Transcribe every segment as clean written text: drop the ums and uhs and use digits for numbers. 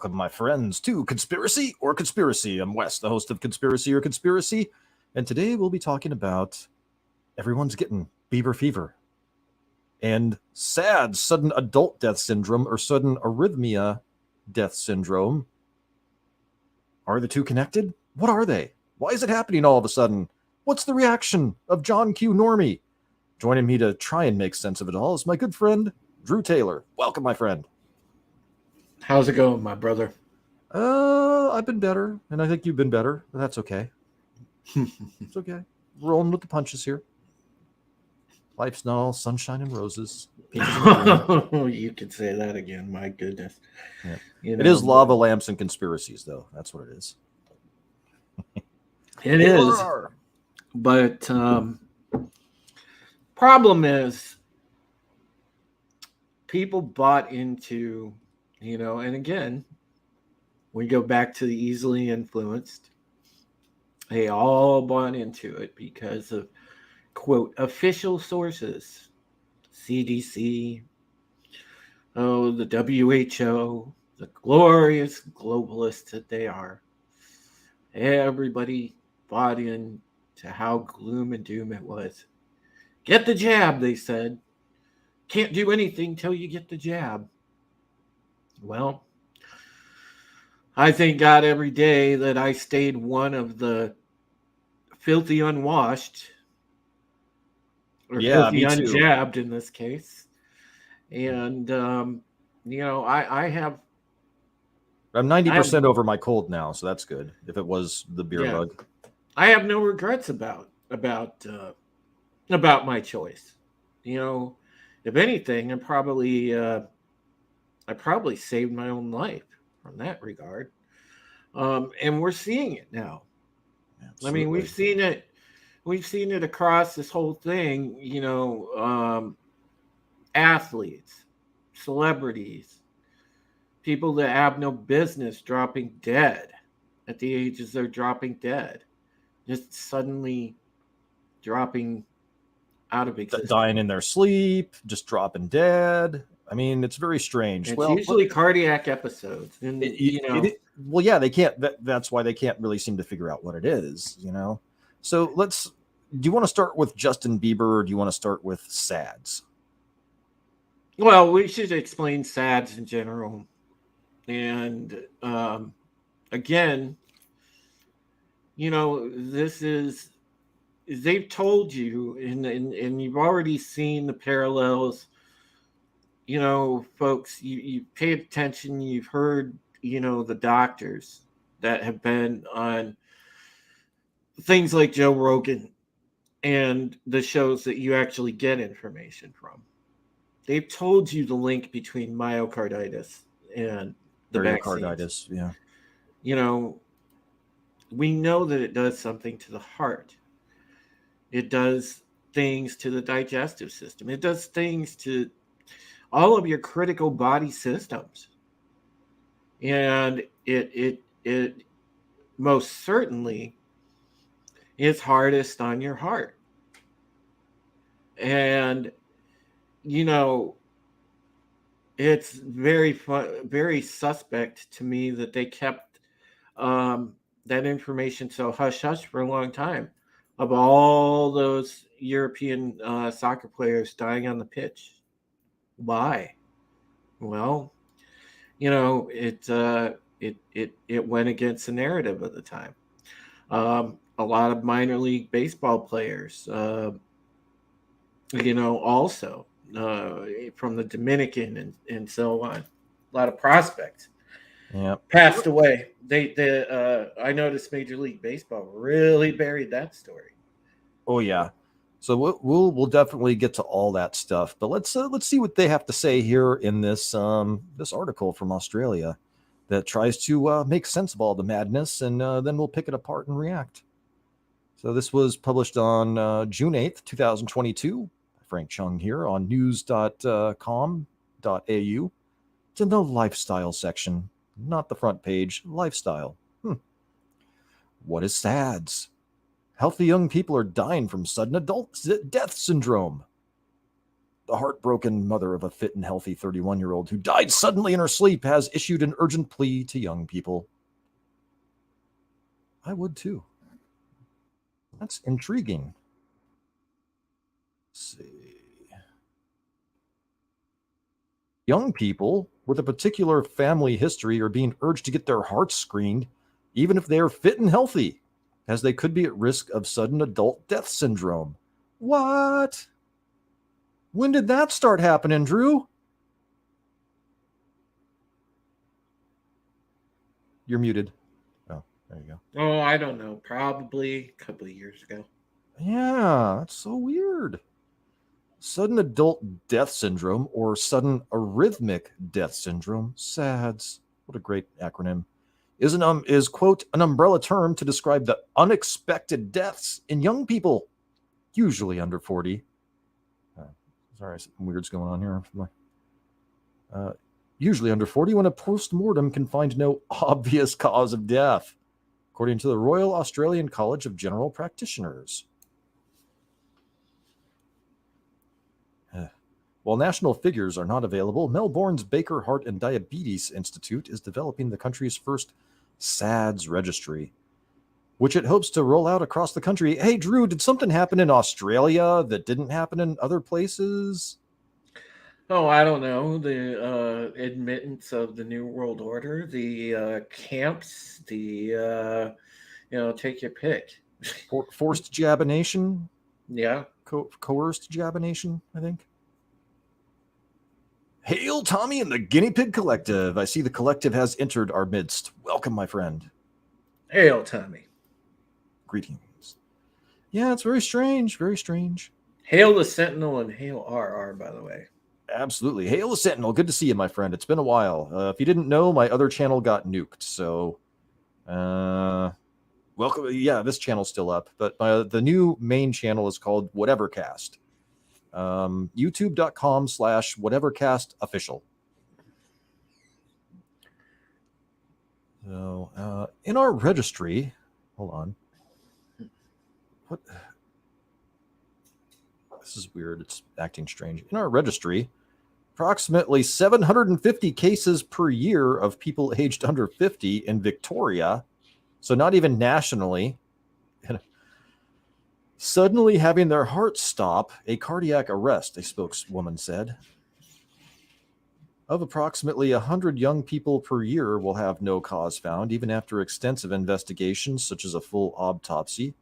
Welcome, my friends, to Conspiracy or Conspiracy. I'm Wes, the host of Conspiracy or Conspiracy, and today we'll be talking about everyone's getting Bieber Fever and SADS, sudden adult death syndrome, or sudden arrhythmia death syndrome. Are the two connected? What are they? Why is it happening all of a sudden? What's the reaction of John Q. Normie? Joining me to try and make sense of it all is my good friend, Drew Taylor. Welcome, my friend. How's it going, my brother? I've been better, and I think you've been better. But that's okay. It's okay. Rolling with the punches here. Life's not all sunshine and roses. You could say that again. My goodness. Yeah. It is lava lamps and conspiracies, though. That's what it is. It is. But problem is, people bought into, and again, we go back to the easily influenced. They all bought into it because of, quote, official sources, CDC, the WHO, the glorious globalists that they are. Everybody bought in to how gloom and doom it was. Get the jab, they said. Can't do anything till you get the jab. Well, I thank God every day that I stayed one of the filthy unwashed, or filthy unjabbed in this case. And, I have... I'm 90% over my cold now, so that's good. If it was the beer mug. I have no regrets about my choice. If anything, I probably saved my own life from that regard. And we're seeing it now. Absolutely. I mean, we've seen it across this whole thing, athletes, celebrities, people that have no business dropping dead at the ages they're dropping dead, just suddenly dropping out of existence. Dying in their sleep, just dropping dead. I mean, it's very strange. It's usually cardiac episodes. And, they can't. That's why they can't really seem to figure out what it is, So do you want to start with Justin Bieber, or do you want to start with SADS? Well, we should explain SADS in general. And again, this is... They've told you, and you've already seen the parallels. Folks, you paid attention. You've heard, the doctors that have been on things like Joe Rogan and the shows that you actually get information from. They've told you the link between myocarditis and the pericarditis. Vaccines. Yeah. We know that it does something to the heart. It does things to the digestive system. It does things to all of your critical body systems. And it most certainly is hardest on your heart. And, it's very suspect to me that they kept that information so hush-hush for a long time. Of all those European soccer players dying on the pitch. Why? Well, it went against the narrative of the time. A lot of minor league baseball players, also from the Dominican and so on. A lot of prospects passed away. I noticed Major League Baseball really buried that story. Oh yeah, so we'll definitely get to all that stuff. But let's see what they have to say here in this article from Australia that tries to make sense of all the madness, and then we'll pick it apart and react. So this was published on June 8th, 2022. Frank Chung here on news.com.au. It's in the lifestyle section, not the front page. Lifestyle. What is SADS? Healthy young people are dying from sudden adult death syndrome. The heartbroken mother of a fit and healthy 31-year-old who died suddenly in her sleep has issued an urgent plea to young people. I would too. That's intriguing. Let's see. Young people with a particular family history are being urged to get their hearts screened, even if they are fit and healthy, as they could be at risk of sudden adult death syndrome. What? When did that start happening, Drew? You're muted. Oh, there you go. Oh, I don't know. Probably a couple of years ago. Yeah, that's so weird. Sudden adult death syndrome, or sudden arrhythmic death syndrome, SADS. What a great acronym. Is quote an umbrella term to describe the unexpected deaths in young people, usually under 40. Sorry, something weird's going on here. Usually under 40, when a post-mortem can find no obvious cause of death, according to the Royal Australian College of General Practitioners. While national figures are not available, Melbourne's Baker Heart and Diabetes Institute is developing the country's first SADS registry, which it hopes to roll out across the country. Hey, Drew, did something happen in Australia that didn't happen in other places? Oh, I don't know. The admittance of the New World Order, the camps, the take your pick. Forced jabination? Yeah. Coerced jabination, I think. Hail, Tommy and the Guinea Pig Collective. I see the collective has entered our midst. Welcome, my friend. Hail, Tommy. Greetings. Yeah, it's very strange, very strange. Hail the Sentinel and hail RR, by the way. Absolutely. Hail the Sentinel. Good to see you, my friend. It's been a while. If you didn't know, my other channel got nuked. So, welcome. Yeah, this channel's still up, but the new main channel is called Whatevercast. YouTube.com/whatevercastofficial. So, in our registry, hold on. What? This is weird. It's acting strange. In our registry, approximately 750 cases per year of people aged under 50 in Victoria, so not even nationally, suddenly having their heart stop, a cardiac arrest, a spokeswoman said. Of approximately 100 young people per year will have no cause found, even after extensive investigations such as a full autopsy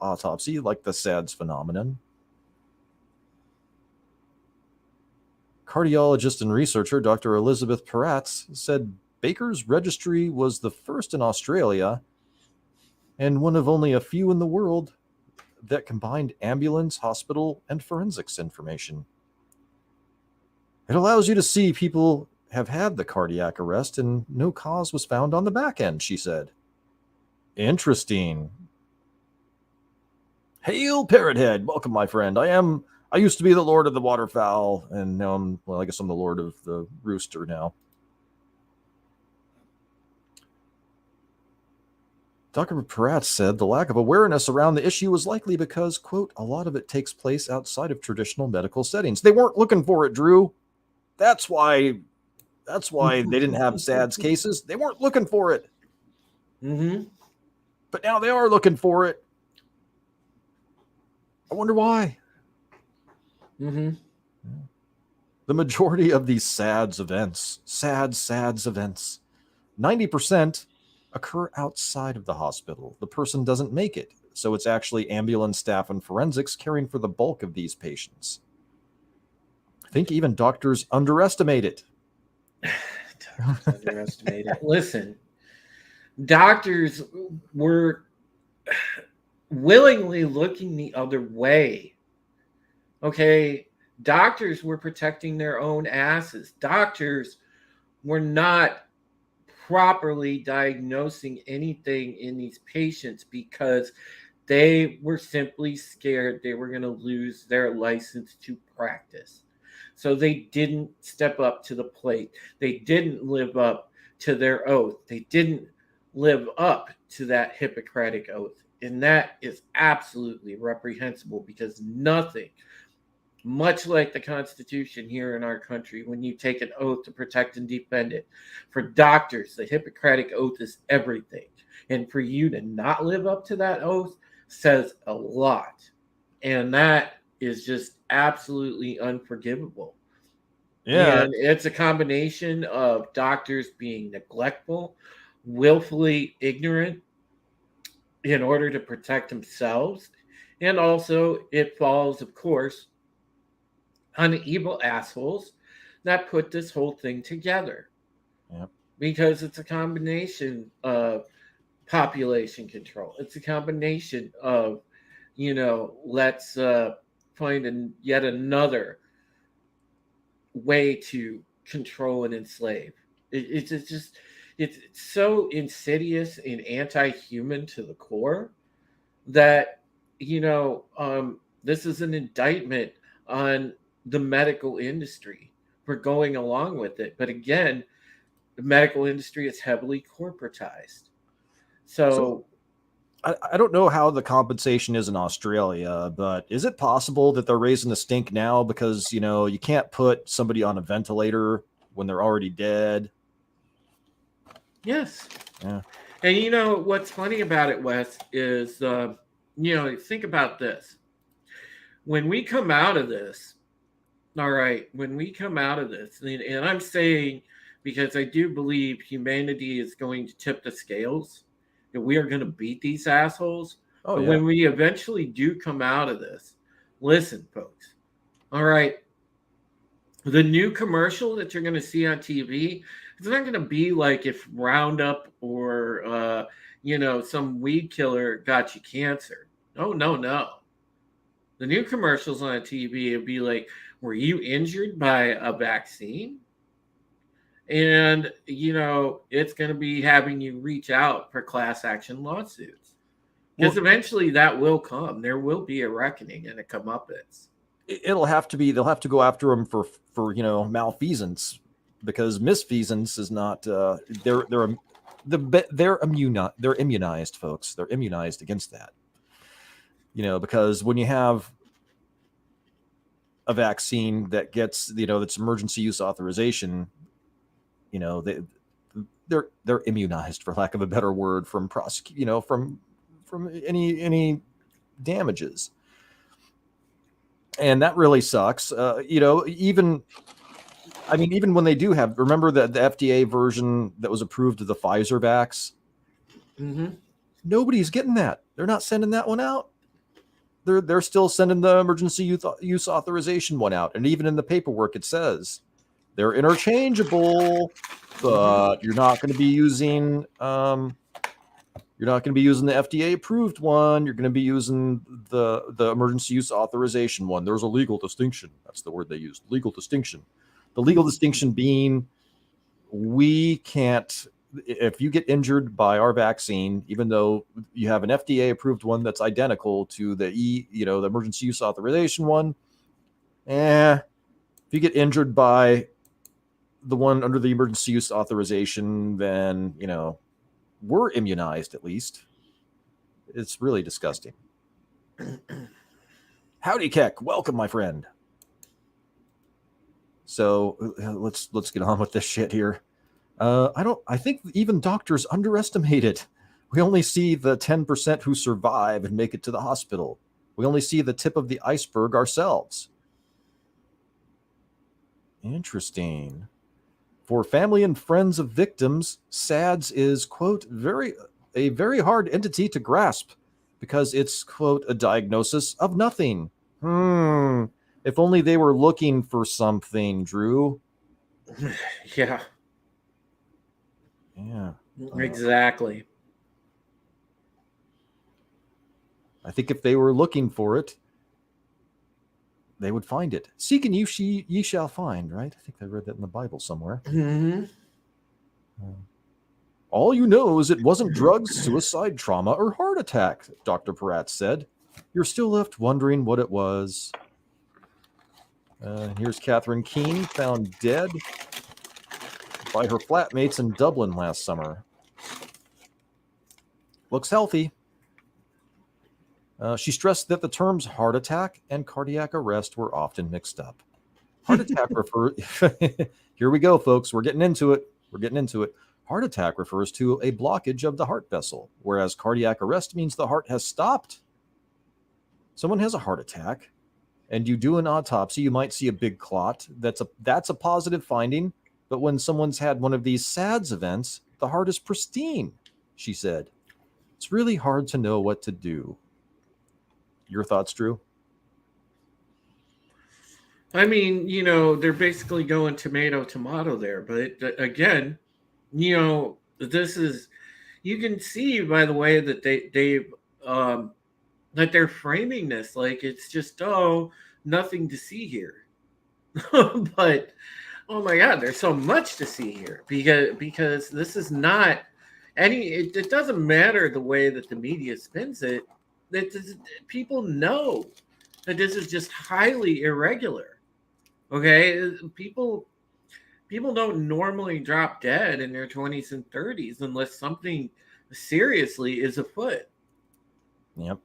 like the SADS phenomenon. Cardiologist and researcher Dr. Elizabeth Peratz said Baker's registry was the first in Australia and one of only a few in the world that combined ambulance, hospital, and forensics information. It allows you to see people have had the cardiac arrest and no cause was found on the back end, she said. Interesting. Hail, Parrothead. Welcome, my friend. I used to be the Lord of the Waterfowl, and now I guess I'm the Lord of the Rooster now. Dr. Peratz said the lack of awareness around the issue was likely because, quote, a lot of it takes place outside of traditional medical settings. They weren't looking for it, Drew. That's why they didn't have SADS cases. They weren't looking for it. Mm-hmm. But now they are looking for it. I wonder why. Mm-hmm. The majority of these SADS events, 90% occur outside of the hospital. The person doesn't make it, so it's actually ambulance staff and forensics caring for the bulk of these patients. I think even doctors underestimate it. Underestimate it. Listen, doctors were willingly looking the other way. Okay, doctors were protecting their own asses. Doctors were not properly diagnosing anything in these patients because they were simply scared they were going to lose their license to practice. So they didn't step up to the plate. They didn't live up to their oath. They didn't live up to that Hippocratic oath. And that is absolutely reprehensible because nothing much like the Constitution here in our country, when you take an oath to protect and defend it. For doctors, the Hippocratic Oath is everything. And for you to not live up to that oath says a lot. And that is just absolutely unforgivable. Yeah. And it's a combination of doctors being neglectful, willfully ignorant in order to protect themselves. And also, it falls, of course, on the evil assholes that put this whole thing together. Yep. Because it's a combination of population control. It's a combination of, let's find yet another way to control and enslave. It's just, it's so insidious and anti-human to the core that, this is an indictment on the medical industry for going along with it. But again, the medical industry is heavily corporatized. So So I don't know how the compensation is in Australia, but is it possible that they're raising the stink now because, you can't put somebody on a ventilator when they're already dead? yes. Yeah. And what's funny about it, Wes, is think about this. When we come out of this, all right, when we come out of this, and I'm saying, because I do believe humanity is going to tip the scales, and we are going to beat these assholes. Oh, But yeah. when we eventually do come out of this, listen, folks, all right, the new commercial that you're going to see on TV, it's not going to be like if Roundup or, some weed killer got you cancer. Oh, no, no. The new commercials on TV would be like, were you injured by a vaccine? And, it's going to be having you reach out for class action lawsuits. Because Well, eventually that will come. There will be a reckoning and a comeuppance. they'll have to go after them for malfeasance, because misfeasance is not they're immunized, folks. They're immunized against that. Because when you have a vaccine that gets that's emergency use authorization, they're immunized, for lack of a better word, from from any damages. And that really sucks. Even when they do have, remember the FDA version that was approved of the Pfizer vax? Mm-hmm. Nobody's getting that. They're not sending that one out. They're still sending the emergency use authorization one out. And even in the paperwork, it says they're interchangeable, but you're not going to be using the FDA approved one. You're going to be using the emergency use authorization one. There's a legal distinction. That's the word they used. Legal distinction. The legal distinction being, we can't, if you get injured by our vaccine, even though you have an FDA approved one that's identical to the emergency use authorization one, if you get injured by the one under the emergency use authorization, then, we're immunized at least. It's really disgusting. Howdy, Keck. Welcome, my friend. So let's get on with this shit here. I think even doctors underestimate it. We only see the 10% who survive and make it to the hospital. We only see the tip of the iceberg ourselves. Interesting. For family and friends of victims, SADS is, quote, a very hard entity to grasp, because it's, quote, a diagnosis of nothing. If only they were looking for something, Drew. Yeah. Yeah. Exactly. I think if they were looking for it, they would find it. Seek and ye shall find, right? I think I read that in the Bible somewhere. Mm-hmm. All you know is it wasn't drugs, suicide, trauma, or heart attack, Dr. Peratt said. You're still left wondering what it was. Here's Catherine Keene, found dead by her flatmates in Dublin last summer. Looks healthy. She stressed that the terms heart attack and cardiac arrest were often mixed up. Heart attack Here we go, folks. We're getting into it. Heart attack refers to a blockage of the heart vessel, whereas cardiac arrest means the heart has stopped. Someone has a heart attack, and you do an autopsy, you might see a big clot. That's a positive finding. But when someone's had one of these SADS events, the heart is pristine, she said. It's really hard to know what to do. Your thoughts, Drew? I mean, they're basically going tomato there. But again, this is, you can see by the way that that they're framing this like it's just, oh, nothing to see here. But oh my God, there's so much to see here because this is not it doesn't matter the way that the media spins it. People know that this is just highly irregular. Okay, people don't normally drop dead in their 20s and 30s unless something seriously is afoot. Yep.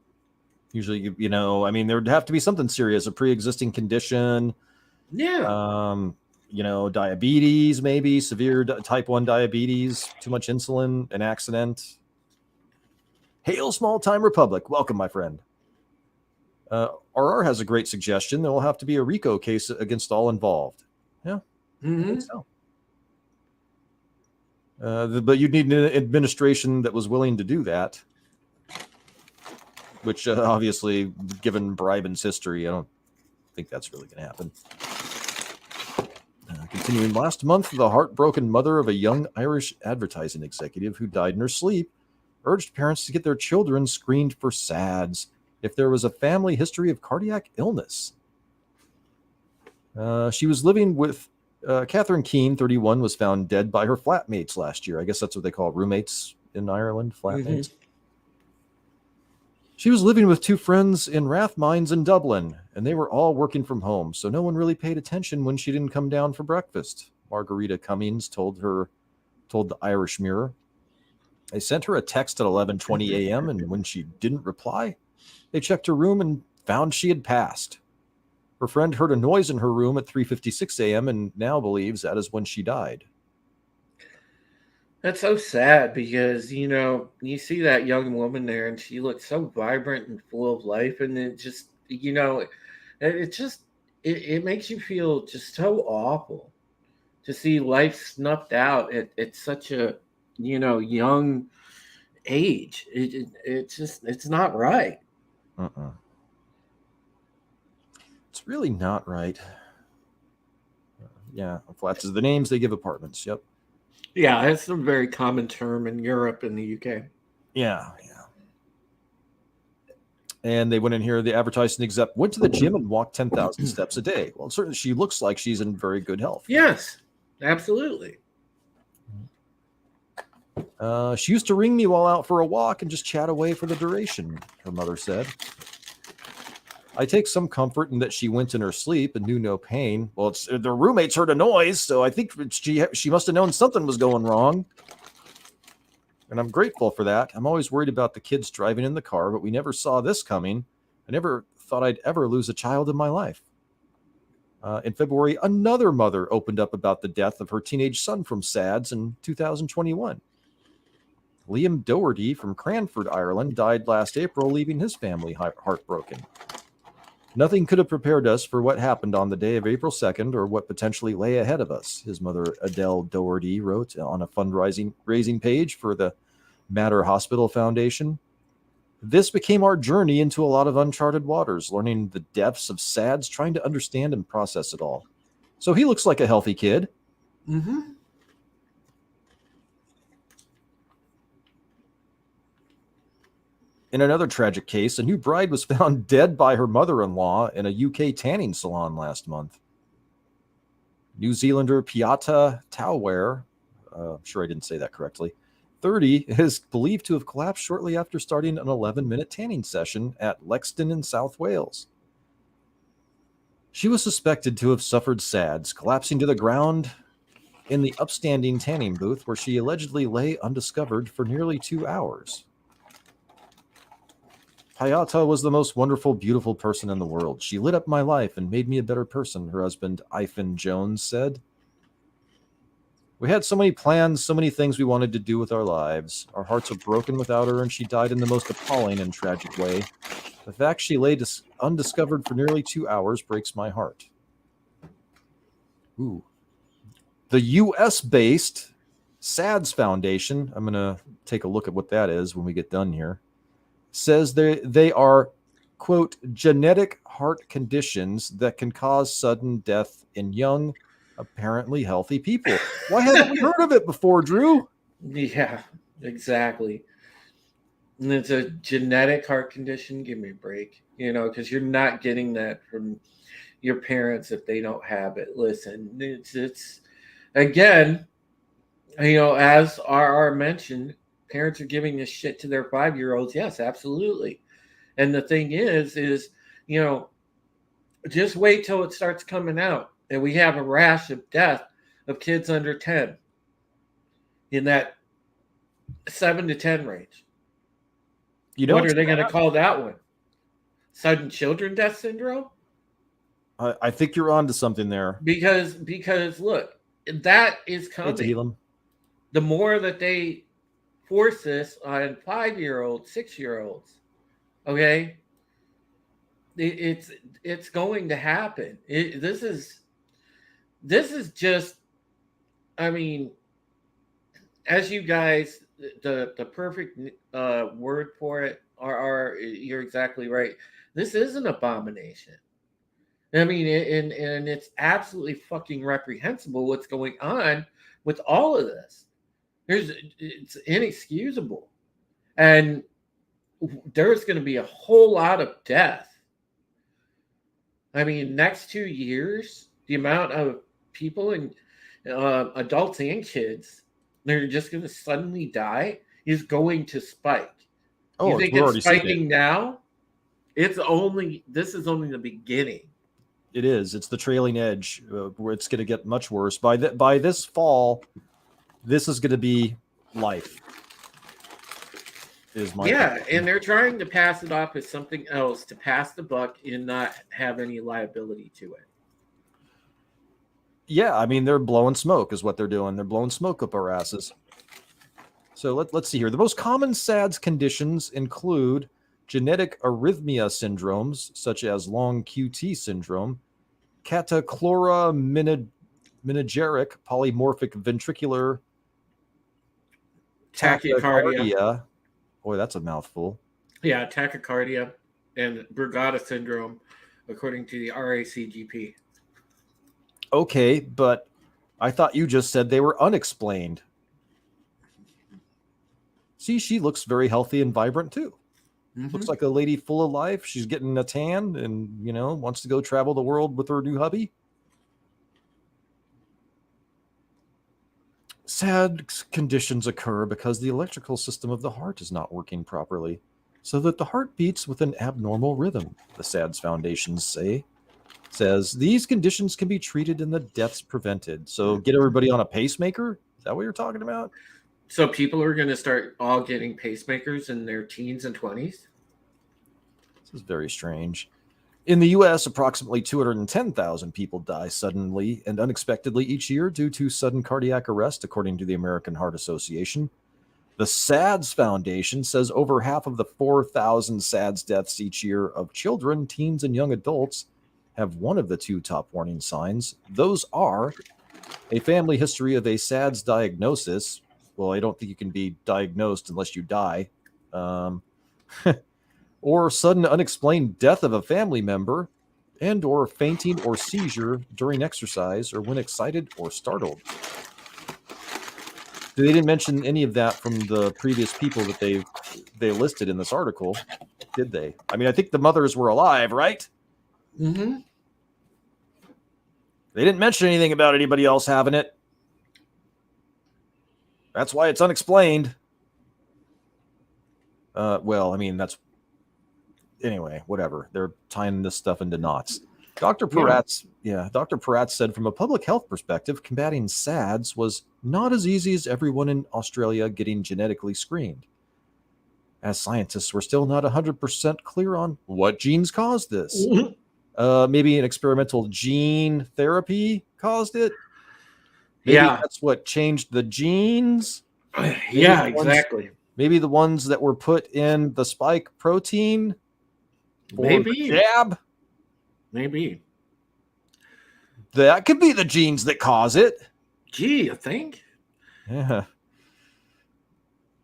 Usually, I mean, there would have to be something serious, a pre-existing condition. Yeah. Diabetes, maybe severe type 1 diabetes, too much insulin, an accident. Hail small time republic. Welcome, my friend. RR has a great suggestion. There will have to be a RICO case against all involved. Yeah. Mm-hmm. I think so. But you'd need an administration that was willing to do that, which obviously, given Bribin's history, I don't think that's really going to happen. Continuing, last month, the heartbroken mother of a young Irish advertising executive who died in her sleep urged parents to get their children screened for SADS if there was a family history of cardiac illness. She was living with Catherine Keane, 31, was found dead by her flatmates last year. I guess that's what they call roommates in Ireland, flatmates. Mm-hmm. She was living with two friends in Rathmines in Dublin, and they were all working from home, so no one really paid attention when she didn't come down for breakfast. Margarita Cummings told the Irish Mirror. They sent her a text at 11:20 a.m., and when she didn't reply, they checked her room and found she had passed. Her friend heard a noise in her room at 3:56 a.m. and now believes that is when she died. That's so sad because, you see that young woman there and she looks so vibrant and full of life. And it just, it makes you feel just so awful to see life snuffed out at such a, young age. It's not right. It's really not right. Yeah, flats is the names they give apartments. Yep. Yeah, it's a very common term in Europe and the UK. Yeah. And they went in here, the advertising exec went to the gym and walked 10,000 steps a day. Well, certainly she looks like she's in very good health. Yes, absolutely. She used to ring me while out for a walk and just chat away for the duration, her mother said. I take some comfort in that she went in her sleep and knew no pain. Well, the roommates heard a noise, so I think she must have known something was going wrong. And I'm grateful for that. I'm always worried about the kids driving in the car, but we never saw this coming. I never thought I'd ever lose a child in my life. In February, another mother opened up about the death of her teenage son from SADS in 2021. Liam Doherty from Cranford, Ireland, died last April, leaving his family heartbroken. Nothing could have prepared us for what happened on the day of April 2nd or what potentially lay ahead of us, his mother Adele Doherty wrote on a fundraising page for the Mater Hospital Foundation. This became our journey into a lot of uncharted waters, learning the depths of SADS, trying to understand and process it all. So he looks like a healthy kid. Mm-hmm. In another tragic case, a new bride was found dead by her mother-in-law in a UK tanning salon last month. New Zealander Piata Tauware, I'm sure I didn't say that correctly, 30, is believed to have collapsed shortly after starting an 11-minute tanning session at Lexington in South Wales. She was suspected to have suffered SADS, collapsing to the ground in the upstanding tanning booth where she allegedly lay undiscovered for nearly 2 hours. Hayata was the most wonderful, beautiful person in the world. She lit up my life and made me a better person, her husband, Ivan Jones, said. We had so many plans, so many things we wanted to do with our lives. Our hearts are broken without her, and she died in the most appalling and tragic way. The fact she lay undiscovered for nearly 2 hours breaks my heart. Ooh. The U.S.-based SADS Foundation, I'm going to take a look at what that is when we get done here, says they are, quote, genetic heart conditions that can cause sudden death in young, apparently healthy people. Why haven't we heard of it before, Drew? Yeah, exactly. And it's a genetic heart condition. Give me a break, because you're not getting that from your parents if they don't have it. Listen, it's again, as RR mentioned, parents are giving this shit to their 5-year-olds. Yes, absolutely. And the thing is, just wait till it starts coming out, and we have a rash of death of kids under 10 in that 7 to 10 range. What are they going to call that one? Sudden children death syndrome? I think you're onto something there. Because look, that is coming. The more that they force this on 5-year-olds, 6-year-olds, okay, it's going to happen. This is just, I mean, as you guys, the perfect word for it are you're exactly right. This is an abomination. I mean, and it's absolutely fucking reprehensible what's going on with all of this. It's inexcusable, and there's going to be a whole lot of death. I mean, next 2 years, the amount of people and adults and kids they're just going to suddenly die is going to spike. Oh, you think it's spiking now? This is only the beginning. It is. It's the trailing edge where it's going to get much worse. By this fall, this is going to be life. And they're trying to pass it off as something else to pass the buck and not have any liability to it. Yeah, I mean, they're blowing smoke is what they're doing. They're blowing smoke up our asses. So let's see here. The most common SADS conditions include genetic arrhythmia syndromes, such as long QT syndrome, catachloramminogenic polymorphic ventricular tachycardia. Boy, that's a mouthful. Yeah, tachycardia and Brugada syndrome, according to the RACGP. Okay, but I thought you just said they were unexplained. See, she looks very healthy and vibrant too. Mm-hmm. Looks like a lady full of life. She's getting a tan and, wants to go travel the world with her new hubby. Sad conditions occur because the electrical system of the heart is not working properly, so that the heart beats with an abnormal rhythm, the SADS Foundation says. These conditions can be treated and the deaths prevented. So get everybody on a pacemaker? Is that what you're talking about? So people are going to start all getting pacemakers in their teens and 20s? This is very strange. In the U.S., approximately 210,000 people die suddenly and unexpectedly each year due to sudden cardiac arrest, according to the American Heart Association. The SADS Foundation says over half of the 4,000 SADS deaths each year of children, teens, and young adults have one of the two top warning signs. Those are a family history of a SADS diagnosis. Well, I don't think you can be diagnosed unless you die. Or sudden unexplained death of a family member, and or fainting or seizure during exercise or when excited or startled. They didn't mention any of that from the previous people that they listed in this article, did they? I mean, I think the mothers were alive, right? Mm-hmm. They didn't mention anything about anybody else having it. That's why it's unexplained. Well, I mean, anyway, whatever. They're tying this stuff into knots. Dr. Paratz said, from a public health perspective, combating SADS was not as easy as everyone in Australia getting genetically screened. as scientists, we're still not 100% clear on what genes caused this. Maybe an experimental gene therapy caused it. Maybe Yeah. that's what changed the genes. Yeah, exactly. Maybe the ones that were put in the spike protein for the Maybe. jab. Maybe. That could be the genes that cause it. Gee, you think? Yeah.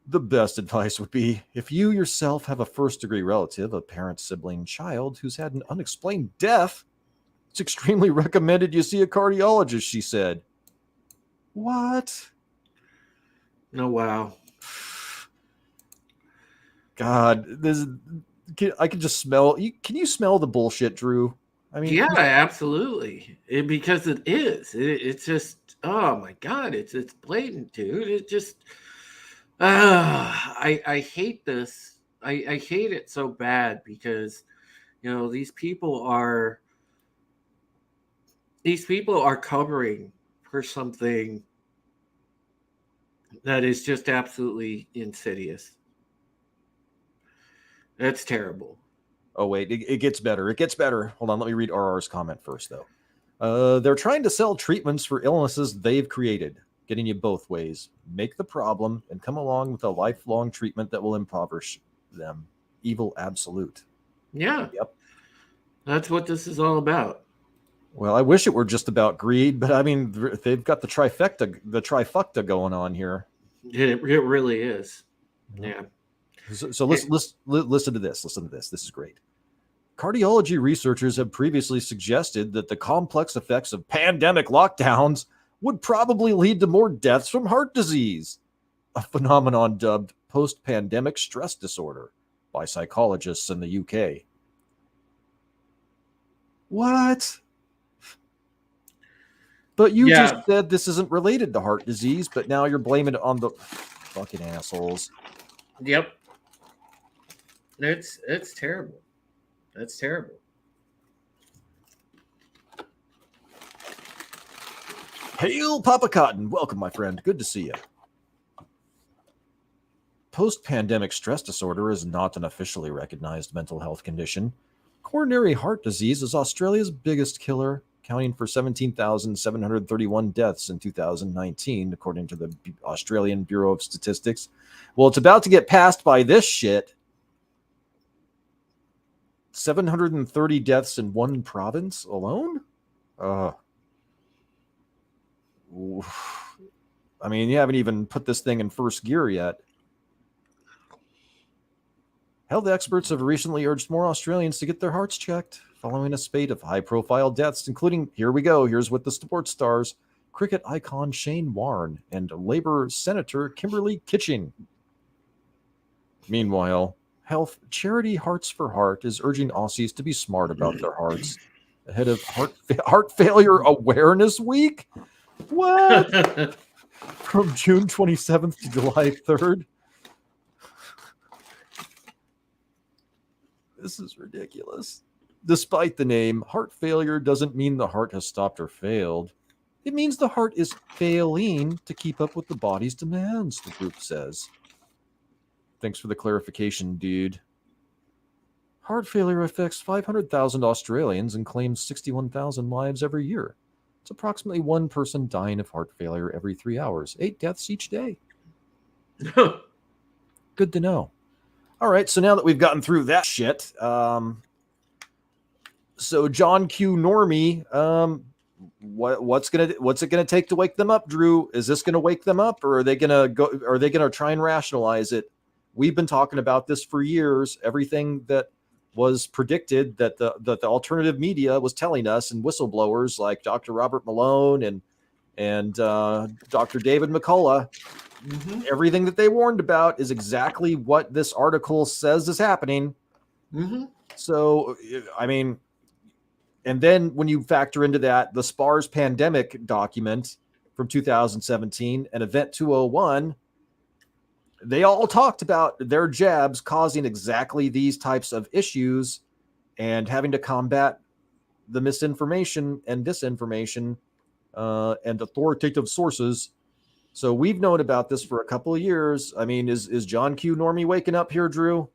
The best advice would be if you yourself have a first-degree relative, a parent, sibling, child who's had an unexplained death, it's extremely recommended you see a cardiologist, she said. What? Oh, wow. God, I can just smell. Can you smell the bullshit, Drew? I mean, Yeah, absolutely. Because it is. It's just, oh my God, it's blatant, dude. It just, I hate this. I hate it so bad because, these people are covering for something that is just absolutely insidious. That's terrible. oh wait, it gets better. It gets better. Hold on, let me read RR's comment first, though. They're trying to sell treatments for illnesses they've created, getting you both ways. Make the problem and come along with a lifelong treatment that will impoverish them. Evil absolute. Yeah, Yep. that's what this is all about. Well, I wish it were just about greed, but I mean, they've got the trifecta going on here. It really is. Yeah. So listen to this. Listen to this. This is great. Cardiology researchers have previously suggested that the complex effects of pandemic lockdowns would probably lead to more deaths from heart disease, a phenomenon dubbed post-pandemic stress disorder by psychologists in the UK. What? But you just Yeah. said this isn't related to heart disease, but now you're blaming it on the fucking assholes. Yep. It's terrible. That's terrible. Hail Papa Cotton. Welcome, my friend. Good to see you. Post-pandemic stress disorder is not an officially recognized mental health condition. Coronary heart disease is Australia's biggest killer, accounting for 17,731 deaths in 2019, according to the Australian Bureau of Statistics. Well, it's about to get passed by this shit. 730 deaths in one province alone? I mean, you haven't even put this thing in first gear yet. Health experts have recently urged more Australians to get their hearts checked, following a spate of high-profile deaths, including, here we go, here's what the sports stars, cricket icon Shane Warne and Labour Senator Kimberly Kitching. Meanwhile, health charity Hearts for Heart is urging Aussies to be smart about their hearts ahead of Heart Failure Awareness Week. What? From June 27th to July 3rd. This is ridiculous. Despite the name, heart failure doesn't mean the heart has stopped or failed. It means the heart is failing to keep up with the body's demands, the group says. Thanks for the clarification, dude. Heart failure affects 500,000 Australians and claims 61,000 lives every year. It's approximately one person dying of heart failure every 3 hours, 8 deaths each day. Good to know. All right, so now that we've gotten through that shit, so John Q. Normie, what's it gonna take to wake them up, Drew? Is this gonna wake them up, or are they gonna try and rationalize it? We've been talking about this for years. Everything that was predicted that the alternative media was telling us, and whistleblowers like Dr. Robert Malone and Dr. David McCullough, everything that they warned about is exactly what this article says is happening. So, I mean, and then when you factor into that the SPARS pandemic document from 2017 and Event 201, they all talked about their jabs causing exactly these types of issues and having to combat the misinformation and disinformation and authoritative sources. So we've known about this for a couple of years. I mean, is John Q. Normie waking up here, Drew?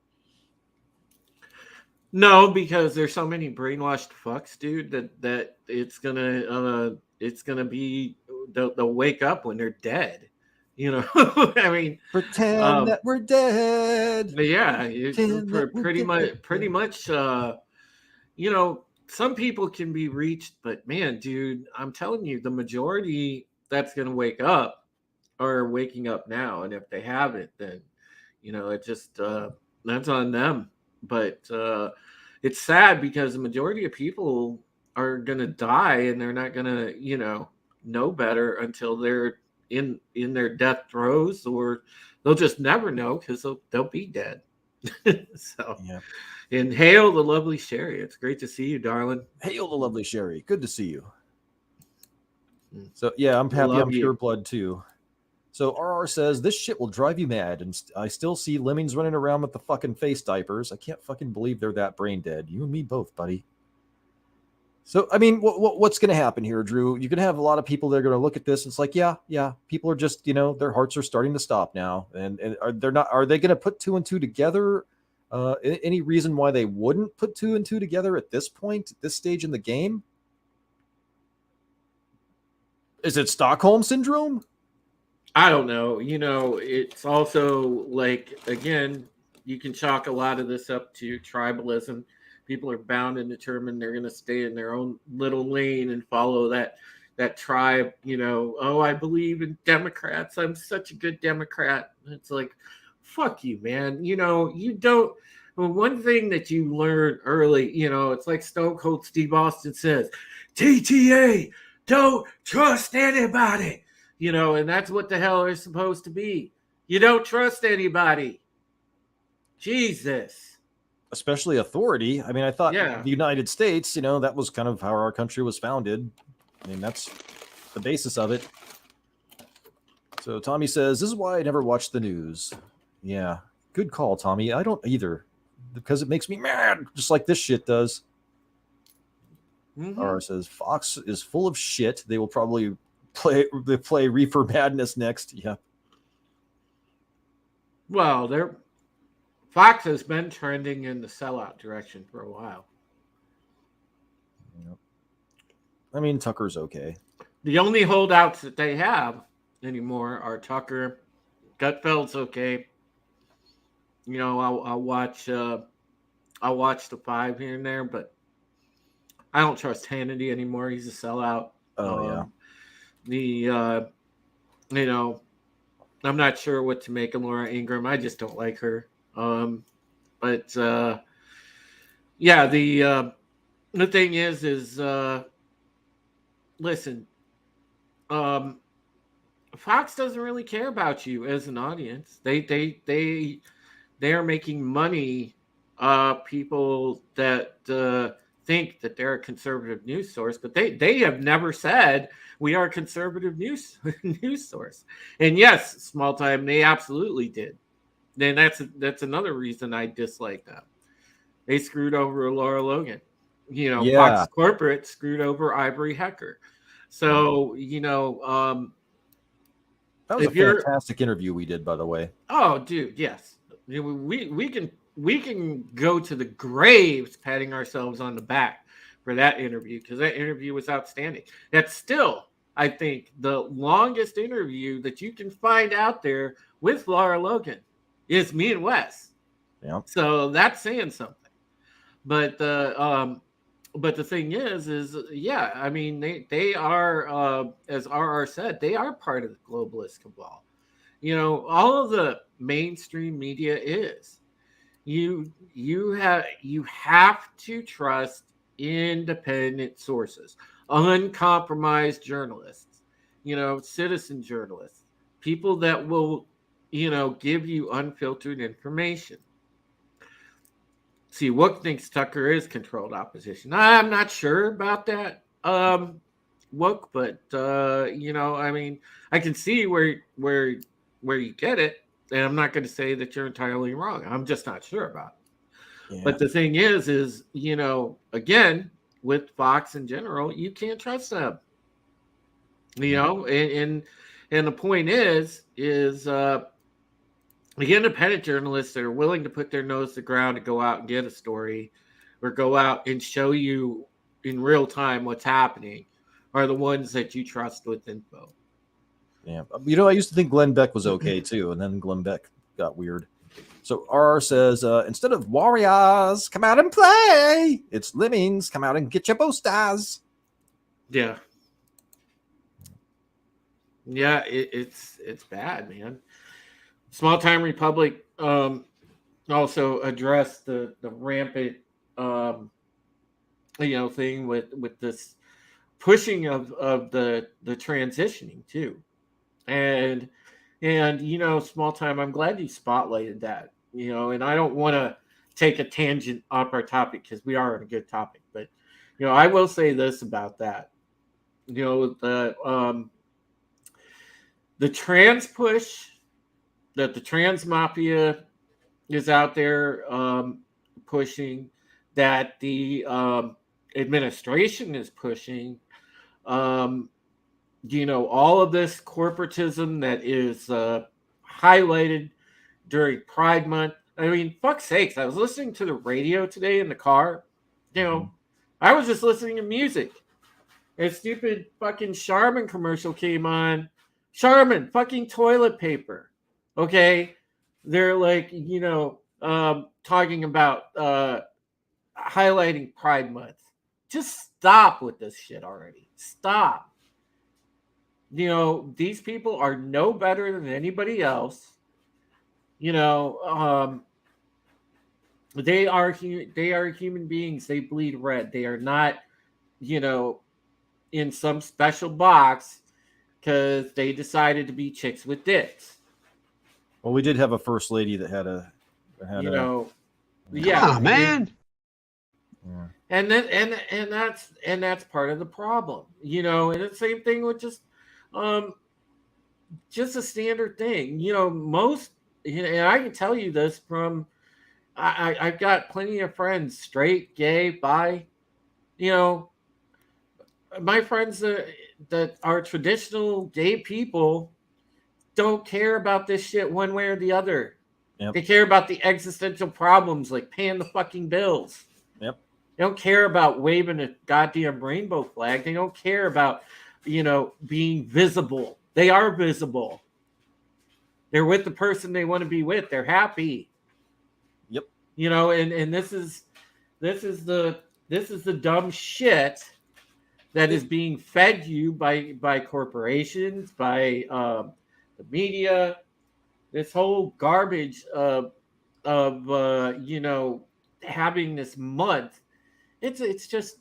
No, because there's so many brainwashed fucks, dude, that it's gonna be they'll wake up when they're dead. You know, I mean, Pretend um, that we're dead. yeah, Pretend that we're pretty dead. much. You know, some people can be reached, but man, dude, I'm telling you, the majority that's gonna wake up are waking up now, and if they haven't, then it just that's on them. But it's sad because the majority of people are gonna die, and they're not gonna know better until they're in their death throes, or they'll just never know because they'll be dead. So, Yeah. and hail the lovely Sherry. It's great to see you, darling. Hail the lovely Sherry. Good to see you. Mm. So yeah, I'm happy Love I'm pure you. blood too. So RR says this shit will drive you mad, and I still see lemmings running around with the fucking face diapers. I can't fucking believe they're that brain dead. You and me both, buddy. So I mean, what's going to happen here, Drew? You can have a lot of people that are going to look at this. And it's like, yeah, people are just their hearts are starting to stop now, and are they going to put two and two together? Any reason why they wouldn't put two and two together at this point, at this stage in the game? Is it Stockholm syndrome? I don't know. It's also like, again, you can chalk a lot of this up to tribalism. People are bound and determined they're going to stay in their own little lane and follow that tribe. Oh, I believe in Democrats. I'm such a good Democrat. It's like, fuck you, man. You don't. Well, one thing that you learn early, it's like Stone Cold Steve Austin says, TTA, don't trust anybody. And that's what the hell they're supposed to be. You don't trust anybody. Jesus. Especially authority. I mean, I thought Yeah. the United States, that was kind of how our country was founded. I mean, that's the basis of it. So Tommy says, this is why I never watch the news. Yeah, good call, Tommy. I don't either, because it makes me mad, just like this shit does. Mm-hmm. R says, Fox is full of shit. They will probably play Reefer Madness next. Yeah. Well, Fox has been trending in the sellout direction for a while. Yep. I mean, Tucker's okay. The only holdouts that they have anymore are Tucker. Gutfeld's okay. I'll watch the five here and there, but I don't trust Hannity anymore. He's a sellout. Oh yeah. I'm not sure what to make of Laura Ingraham. I just don't like her. But yeah, the thing is listen, Fox doesn't really care about you as an audience. They are making money. People that think that they're a conservative news source, but they have never said we are a conservative news source. And yes, small time, they absolutely did. Then that's another reason I dislike them. They screwed over Laura Logan. yeah. Fox Corporate screwed over Ivory Hecker. So That was a if you're fantastic interview we did, by the way. oh, dude, yes, we can go to the graves patting ourselves on the back for that interview, because that interview was outstanding. That's still, I think, the longest interview that you can find out there with Laura Logan is me and Wes. Yeah. So that's saying something. But the thing is yeah, I mean, they are, as RR said, they are part of the globalist cabal. All of the mainstream media is. You have to trust independent sources, uncompromised journalists, citizen journalists, people that will, give you unfiltered information. See, Wook thinks Tucker is controlled opposition. I'm not sure about that, Wook, but I mean, I can see where you get it, and I'm not going to say that you're entirely wrong. I'm just not sure about it. Yeah. But the thing is again, with Fox in general, you can't trust them. And And the point is the independent journalists that are willing to put their nose to the ground and go out and get a story or go out and show you in real time what's happening are the ones that you trust with info. Yeah. I used to think Glenn Beck was okay too, and then Glenn Beck got weird. So RR says, instead of warriors, come out and play. It's lemmings, come out and get your posters. Yeah. Yeah, it's bad, man. Small Time Republic also addressed the rampant thing with this pushing of the transitioning too. And Small Time, I'm glad you spotlighted that. And I don't want to take a tangent off our topic because we are on a good topic, but I will say this about that. The trans push that the trans mafia is out there pushing, that the administration is pushing, all of this corporatism that is highlighted during Pride Month. I mean, fuck's sakes, I was listening to the radio today in the car. I was just listening to music. A stupid fucking Charmin commercial came on. Charmin, fucking toilet paper. Okay? They're like, talking about highlighting Pride Month. Just stop with this shit already. Stop. These people are no better than anybody else. They are human beings. They bleed red. They are not, in some special box because they decided to be chicks with dicks. Well, we did have a first lady that had yeah, man. And that's part of the problem, and the same thing with just a standard thing, most, and I can tell you this from, I've got plenty of friends, straight, gay, bi, my friends that are traditional gay people don't care about this shit one way or the other. Yep. They care about the existential problems like paying the fucking bills. Yep. They don't care about waving a goddamn rainbow flag. They don't care about, being visible. They are visible. They're with the person they want to be with. They're happy. Yep. And this is the dumb shit that is being fed you by corporations, by the media. This whole garbage of having this month. It's just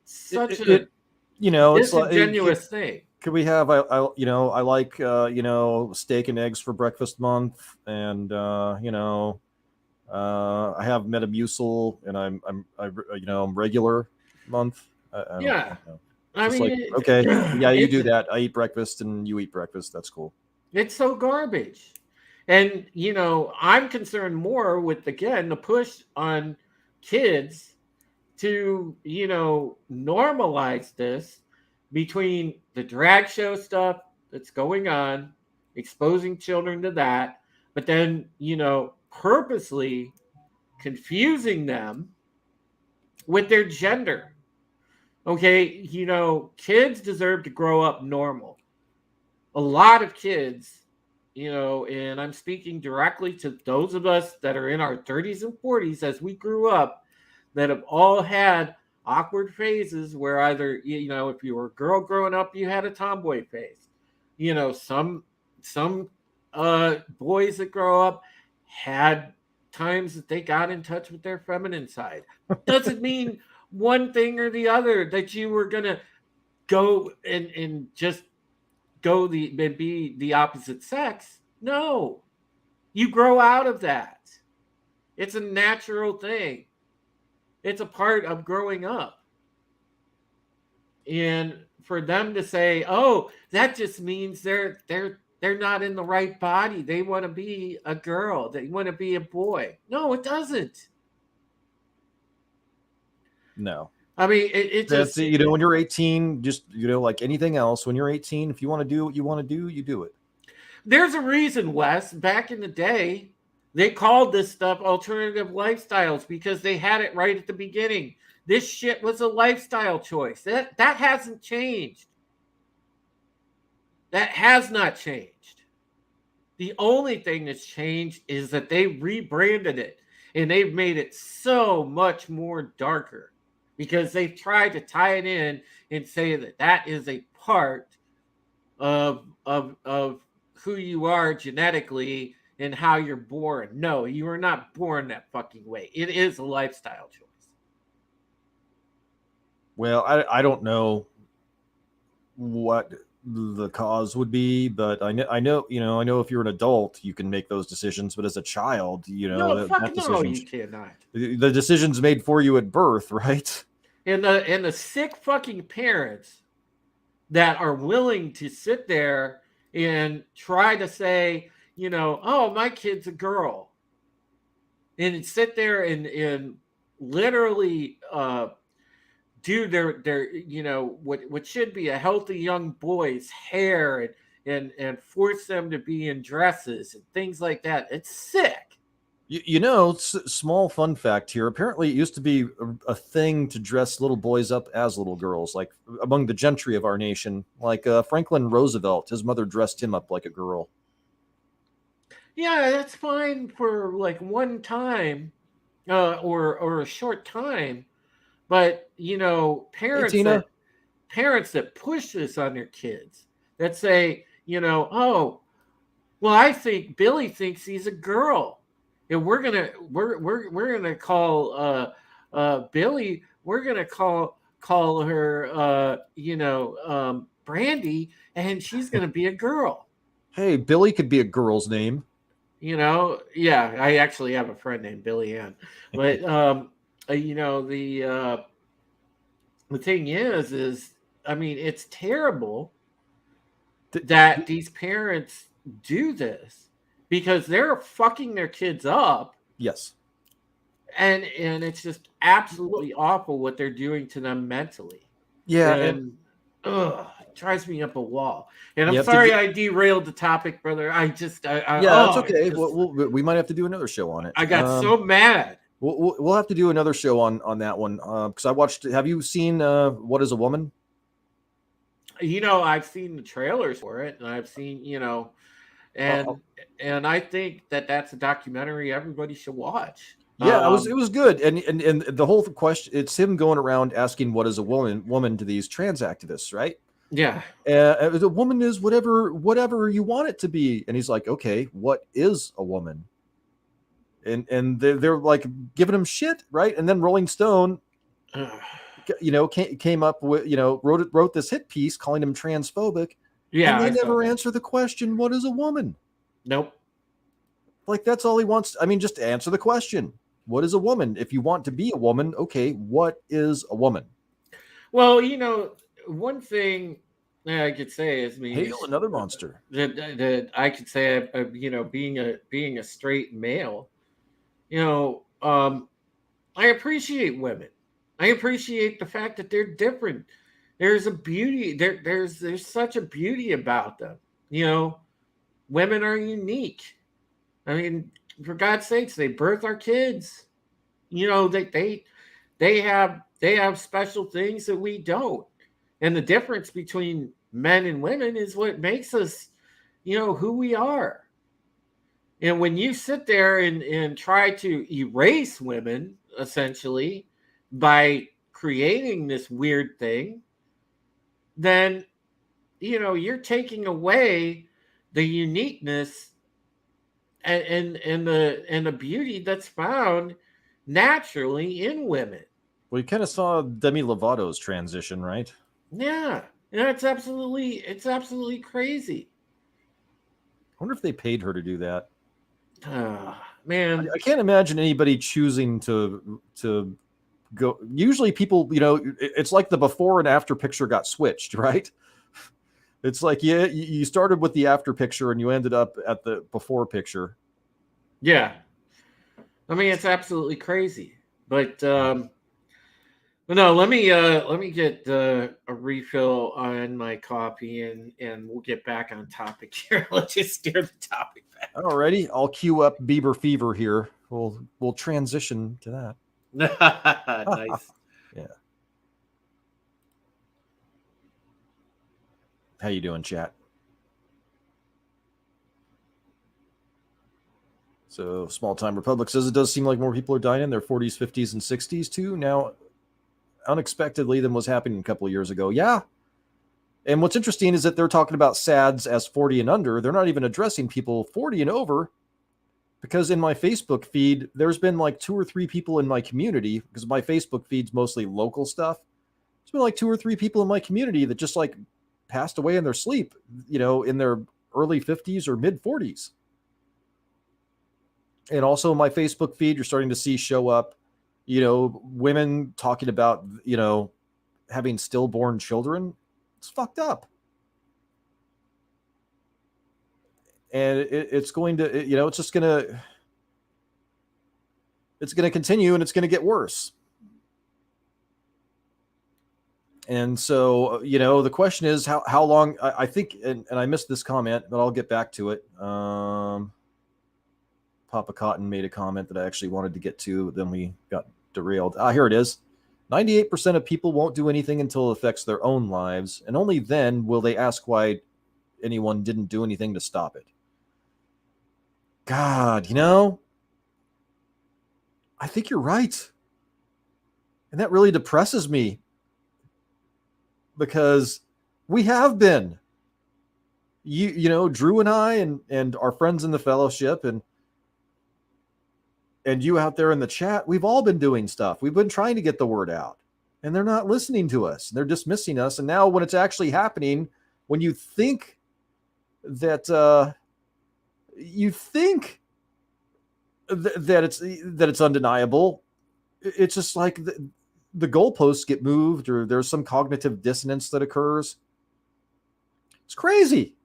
such a disingenuous thing. Could we have I like steak and eggs for breakfast month, and I have Metamucil, and I'm regular month. I mean, okay, yeah, you do that. I eat breakfast and you eat breakfast. That's cool. It's so garbage. And, I'm concerned more with, again, the push on kids to, normalize this between the drag show stuff that's going on, exposing children to that, but then, purposely confusing them with their gender. Okay, kids deserve to grow up normal. A lot of kids, and I'm speaking directly to those of us that are in our 30s and 40s as we grew up, that have all had awkward phases where either, if you were a girl growing up, you had a tomboy phase. Some boys that grow up had times that they got in touch with their feminine side. Doesn't mean one thing or the other that you were gonna go and just go and be the opposite sex. No, you grow out of that. It's a natural thing. It's a part of growing up. And for them to say, "Oh, that just means they're not in the right body. They want to be a girl. They want to be a boy." No, it doesn't. No. I mean, it That's just it. When you're 18, just like anything else, when you're 18, if you want to do what you want to do, you do it. there's a reason, Wes. Back in the day, they called this stuff alternative lifestyles because they had it right at the beginning. This shit was a lifestyle choice. That hasn't changed. That has not changed. The only thing that's changed is that they rebranded it and they've made it so much more darker because they've tried to tie it in and say that that is a part of who you are genetically and how you're born. No, you are not born that fucking way. It is a lifestyle choice. Well, I don't know what the cause would be, but I know if you're an adult, you can make those decisions, but as a child, No, that fuck no, decision, you cannot. the decision's made for you at birth, right? And the sick fucking parents that are willing to sit there and try to say, oh, my kid's a girl, and sit there and literally do their what should be a healthy young boy's hair and force them to be in dresses and things like that. It's sick. Small fun fact here. Apparently, it used to be a thing to dress little boys up as little girls, like among the gentry of our nation. Like Franklin Roosevelt, his mother dressed him up like a girl. Yeah, that's fine for like one time, or a short time. But Hey, Tina. parents that push this on their kids, that say, oh, well, I think Billy thinks he's a girl, and we're gonna call Billy. We're gonna call her Brandy, and she's gonna be a girl. Hey, Billy could be a girl's name. Yeah, I actually have a friend named Billy Ann, but the thing is, I mean, it's terrible that these parents do this because they're fucking their kids up, Yes. and it's just absolutely awful what they're doing to them mentally. Yeah, and And it drives me up a wall. And I'm yep. sorry I derailed the topic, brother. Yeah, it's It okay. just, We might have to do another show on it. I got so mad. We'll have to do another show on that one because I watched. Have you seen What Is a Woman? I've seen the trailers for it, and I've seen, Uh, and and I think that that's a documentary everybody should watch. yeah, it was good, and the whole question, it's him going around asking what is a woman to these trans activists, right? Yeah. The woman is whatever you want it to be, and he's like, okay, what is a woman? And they're like giving him shit, right? And then Rolling Stone, came up with wrote this hit piece calling him transphobic, Yeah, and they I saw never that. answer the question, what is a woman? Nope. Like that's all he wants. I mean, just answer the question. What is a woman? If you want to be a woman, okay, what is a woman? Well, one thing that I could say is, Hail another monster. that I could say, being a straight male, I appreciate women. I appreciate the fact that they're different. There's a beauty there's such a beauty about them. Women are unique. I mean, for God's sakes, they birth our kids. They have special things that we don't. And the difference between men and women is what makes us, who we are. And when you sit there and try to erase women, essentially, by creating this weird thing, then, you're taking away the uniqueness and the beauty that's found naturally in women. Well, you kind of saw Demi Lovato's transition, right? Yeah. It's absolutely crazy. I wonder if they paid her to do that. Man. I can't imagine anybody choosing to go. Usually, people, it's like the before and after picture got switched, right? It's like, yeah, you started with the after picture and you ended up at the before picture. Yeah. I mean, it's absolutely crazy. But No, let me get a refill on my coffee, and we'll get back on topic here. Let's just steer the topic Alrighty, I'll cue up Bieber Fever here. We'll transition to back. that. Nice. Yeah. How you doing, chat? So, Small Time Republic says it does seem like more people are dying in their 40s, 50s, and 60s too now, unexpectedly, than was happening a couple of years ago. Yeah. And what's interesting is that they're talking about SADS as 40 and under. They're not even addressing people 40 and over, because in my Facebook feed, there's been like 2 or 3 people in my community, because my Facebook feed's mostly local stuff. There's been like 2 or 3 people in my community that just like passed away in their sleep, in their early 50s or mid 40s. And also in my Facebook feed, you're starting to see show up, women talking about, having stillborn children. It's fucked up. And it's going to, it's going to continue, and it's going to get worse. And so, the question is how long, I think, and I missed this comment, but I'll get back to it. Papa Cotton made a comment that I actually wanted to get to, then we got derailed. Here it is. 98% of people won't do anything until it affects their own lives, and only then will they ask why anyone didn't do anything to stop it. God, I think you're right. And that really depresses me, because we have been. Drew and I and our friends in the fellowship and you out there in the chat, we've all been doing stuff. We've been trying to get the word out, and they're not listening to us. They're dismissing us. And now when it's actually happening, when you think that that it's undeniable, it's just like the goalposts get moved, or there's some cognitive dissonance that occurs. It's crazy.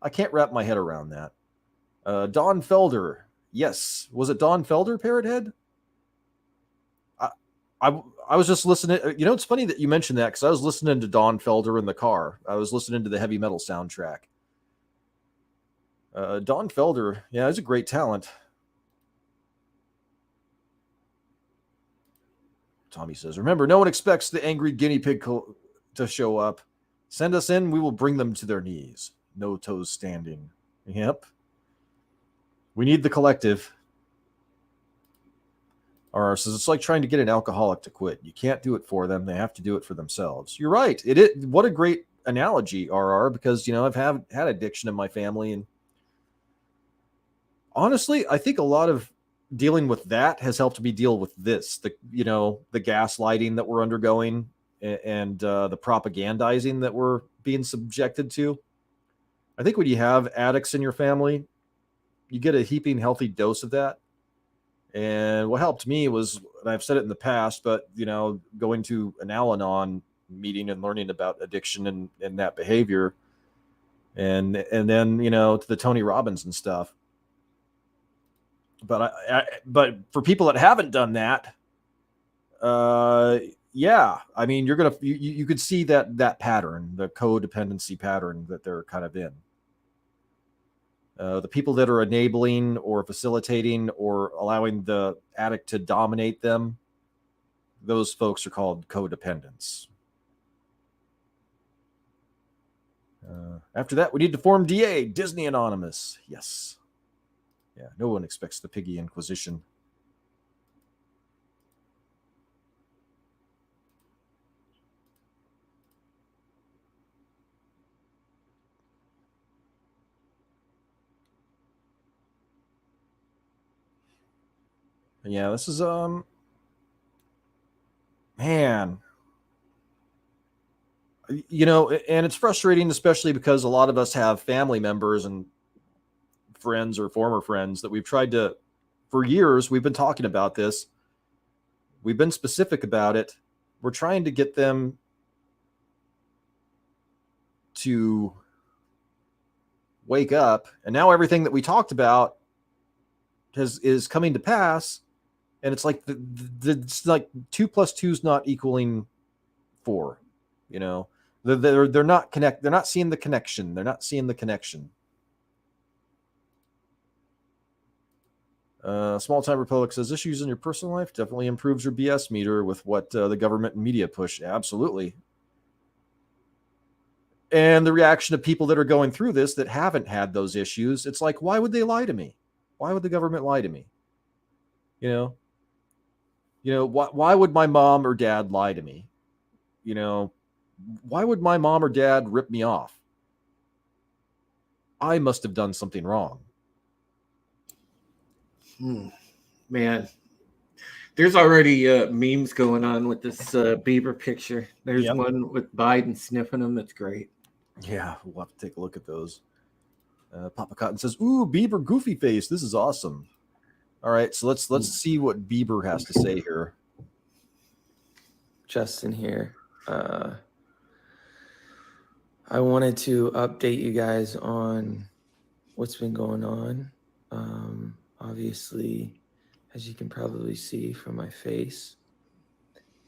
I can't wrap my head around that. Don Felder. Yes. Was it Don Felder, Parrot Head? I was just listening. It's funny that you mentioned that, because I was listening to Don Felder in the car. I was listening to the heavy metal soundtrack. Don Felder, yeah, he's a great talent. Tommy says, remember, no one expects the angry guinea pig to show up. Send us in, we will bring them to their knees. No toes standing. Yep. We need the collective. RR says, it's like trying to get an alcoholic to quit. You can't do it for them. They have to do it for themselves. You're right. What a great analogy, RR, because, I've had addiction in my family. And honestly, I think a lot of dealing with that has helped me deal with this, the gaslighting that we're undergoing, and the propagandizing that we're being subjected to. I think when you have addicts in your family, you get a heaping healthy dose of that. And what helped me was, and I've said it in the past, but, going to an Al-Anon meeting and learning about addiction and that behavior. And then, to the Tony Robbins and stuff. But but for people that haven't done that, yeah, I mean, you could see that pattern, the codependency pattern that they're kind of in. The people that are enabling or facilitating or allowing the addict to dominate them, those folks are called codependents. After that, we need to form DA, Disney Anonymous. Yes. Yeah, no one expects the Piggy Inquisition. Yeah, this is man. And it's frustrating, especially because a lot of us have family members and friends or former friends that we've tried to, for years, we've been talking about this. We've been specific about it. We're trying to get them to wake up. And now everything that we talked about is coming to pass. And it's like it's like 2 + 2 is not equaling 4. You know, they're not connect. They're not seeing the connection. They're not seeing the connection. Small Time Republic says issues in your personal life definitely improves your BS meter with what the government and media push. Absolutely. And the reaction of people that are going through this that haven't had those issues, it's like, why would they lie to me? Why would the government lie to me? You know, why would my mom or dad lie to me? You know, why would my mom or dad rip me off? I must have done something wrong. Man, there's already memes going on with this Bieber picture. There's one with Biden sniffing him. That's great. Yeah, we'll have to take a look at those. Papa Cotton says, "Ooh, Bieber goofy face. This is awesome." All right, so let's see what Bieber has to say here. Justin here. I wanted to update you guys on what's been going on. Obviously, as you can probably see from my face,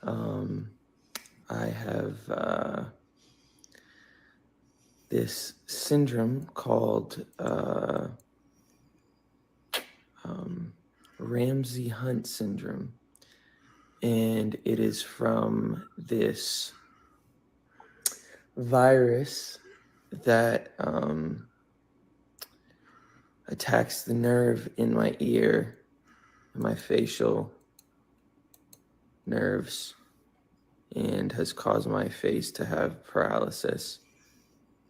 I have this syndrome called Ramsay-Hunt syndrome. And it is from this virus that attacks the nerve in my ear, my facial nerves, and has caused my face to have paralysis.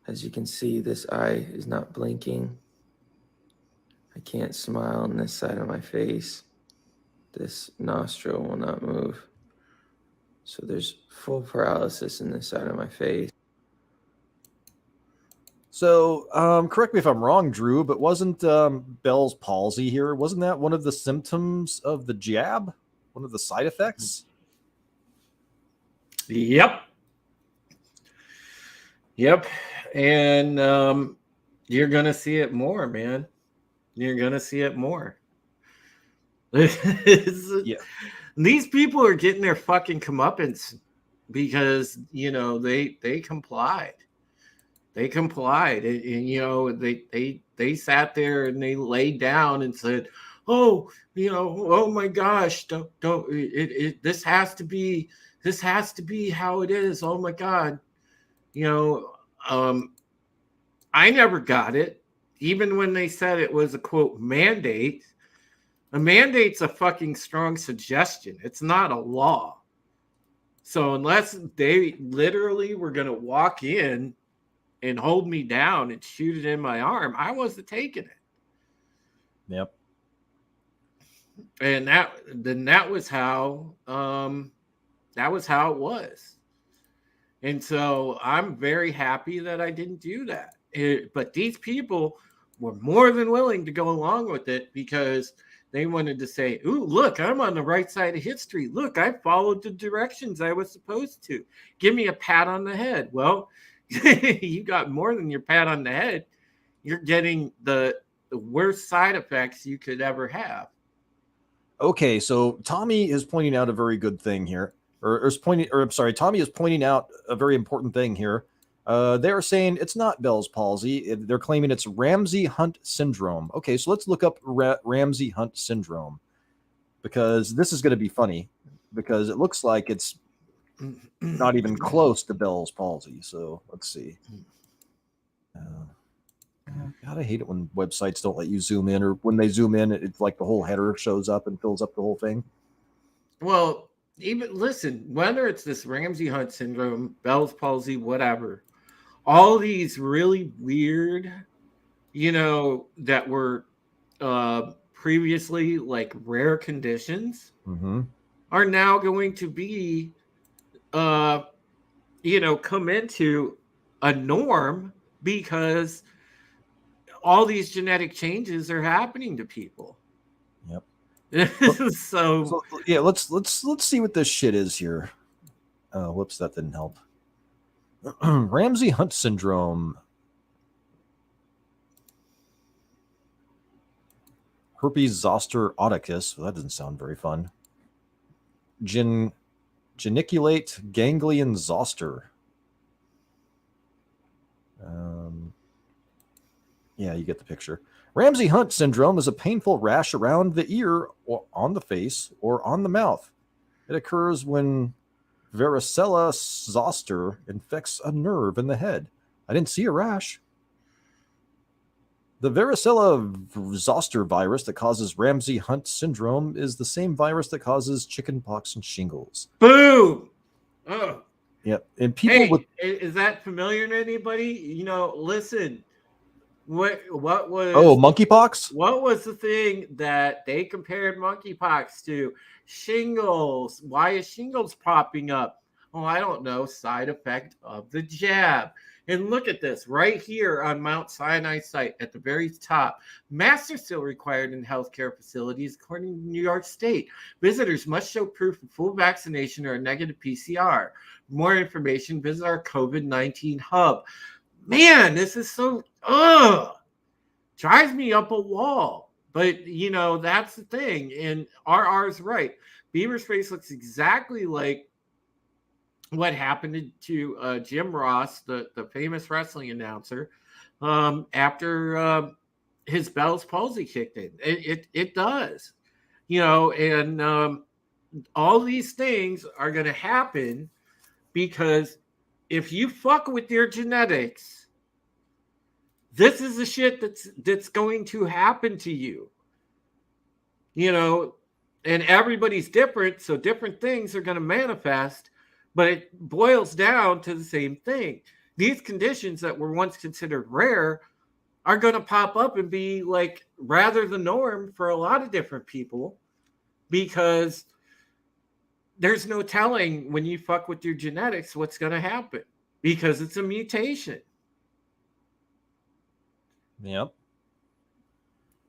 As you can see, this eye is not blinking. I can't smile on this side of my face. This nostril will not move. So there's full paralysis in this side of my face. So, correct me if I'm wrong, Drew, but wasn't Bell's palsy here? Wasn't that one of the symptoms of the jab? One of the side effects? Yep. And you're going to see it more, man. You're going to see it more. Yeah. These people are getting their fucking comeuppance because, you know, they complied. They complied, and you know, they sat there and they laid down and said, "Oh, you know, oh my gosh, don't this has to be how it is. Oh my God, you know, I never got it, even when they said it was a quote mandate. A mandate's a fucking strong suggestion. It's not a law. So unless they literally were going to walk in and hold me down and shoot it in my arm, I wasn't taking it. Yep. And that was how it was. And so I'm very happy that I didn't do that. But these people were more than willing to go along with it because they wanted to say, "Ooh, look, I'm on the right side of history. Look, I followed the directions I was supposed to. Give me a pat on the head." Well, you got more than your pat on the head. You're getting the worst side effects you could ever have. Okay, so Tommy is pointing out a very good thing here, Tommy is pointing out a very important thing here. They're saying it's not Bell's palsy. They're claiming it's Ramsay-Hunt syndrome. Okay, so let's look up Ramsay-Hunt syndrome because this is going to be funny because it looks like it's not even close to Bell's palsy. So let's see. God, I hate it when websites don't let you zoom in, or when they zoom in, it's like the whole header shows up and fills up the whole thing. Well, even listen, whether it's this Ramsay-Hunt syndrome, Bell's palsy, whatever, all these really weird, you know, that were previously like rare conditions are now going to be, you know, come into a norm because all these genetic changes are happening to people. Yep. so yeah, let's see what this shit is here. Whoops, that didn't help. Ramsay-Hunt syndrome. Herpes zoster oticus. Well, that doesn't sound very fun. geniculate ganglion zoster. Yeah, you get the picture. Ramsay-Hunt syndrome is a painful rash around the ear or on the face or on the mouth. It occurs when varicella zoster infects a nerve in the head. I didn't see a rash. The varicella zoster virus that causes Ramsay-Hunt syndrome is the same virus that causes chickenpox and shingles. Boom. Oh. Yep. And people with is that familiar to anybody? You know, listen. What was monkeypox? What was the thing that they compared monkeypox to? Shingles. Why is shingles popping up? Oh, I don't know. Side effect of the jab. And look at this right here on Mount Sinai site at the very top. Masks are still required in healthcare facilities, according to New York State. Visitors must show proof of full vaccination or a negative PCR. For more information, visit our COVID-19 hub. Man, this is so drives me up a wall. But you know, that's the thing. And RR's right. Bieber's face looks exactly like what happened to Jim Ross, the famous wrestling announcer, after his Bell's palsy kicked in. It does, you know, and all these things are going to happen because if you fuck with your genetics, this is the shit that's going to happen to you. You know, and everybody's different, so different things are going to manifest, but it boils down to the same thing. These conditions that were once considered rare are going to pop up and be like rather the norm for a lot of different people, because there's no telling when you fuck with your genetics what's going to happen, because it's a mutation. Yep.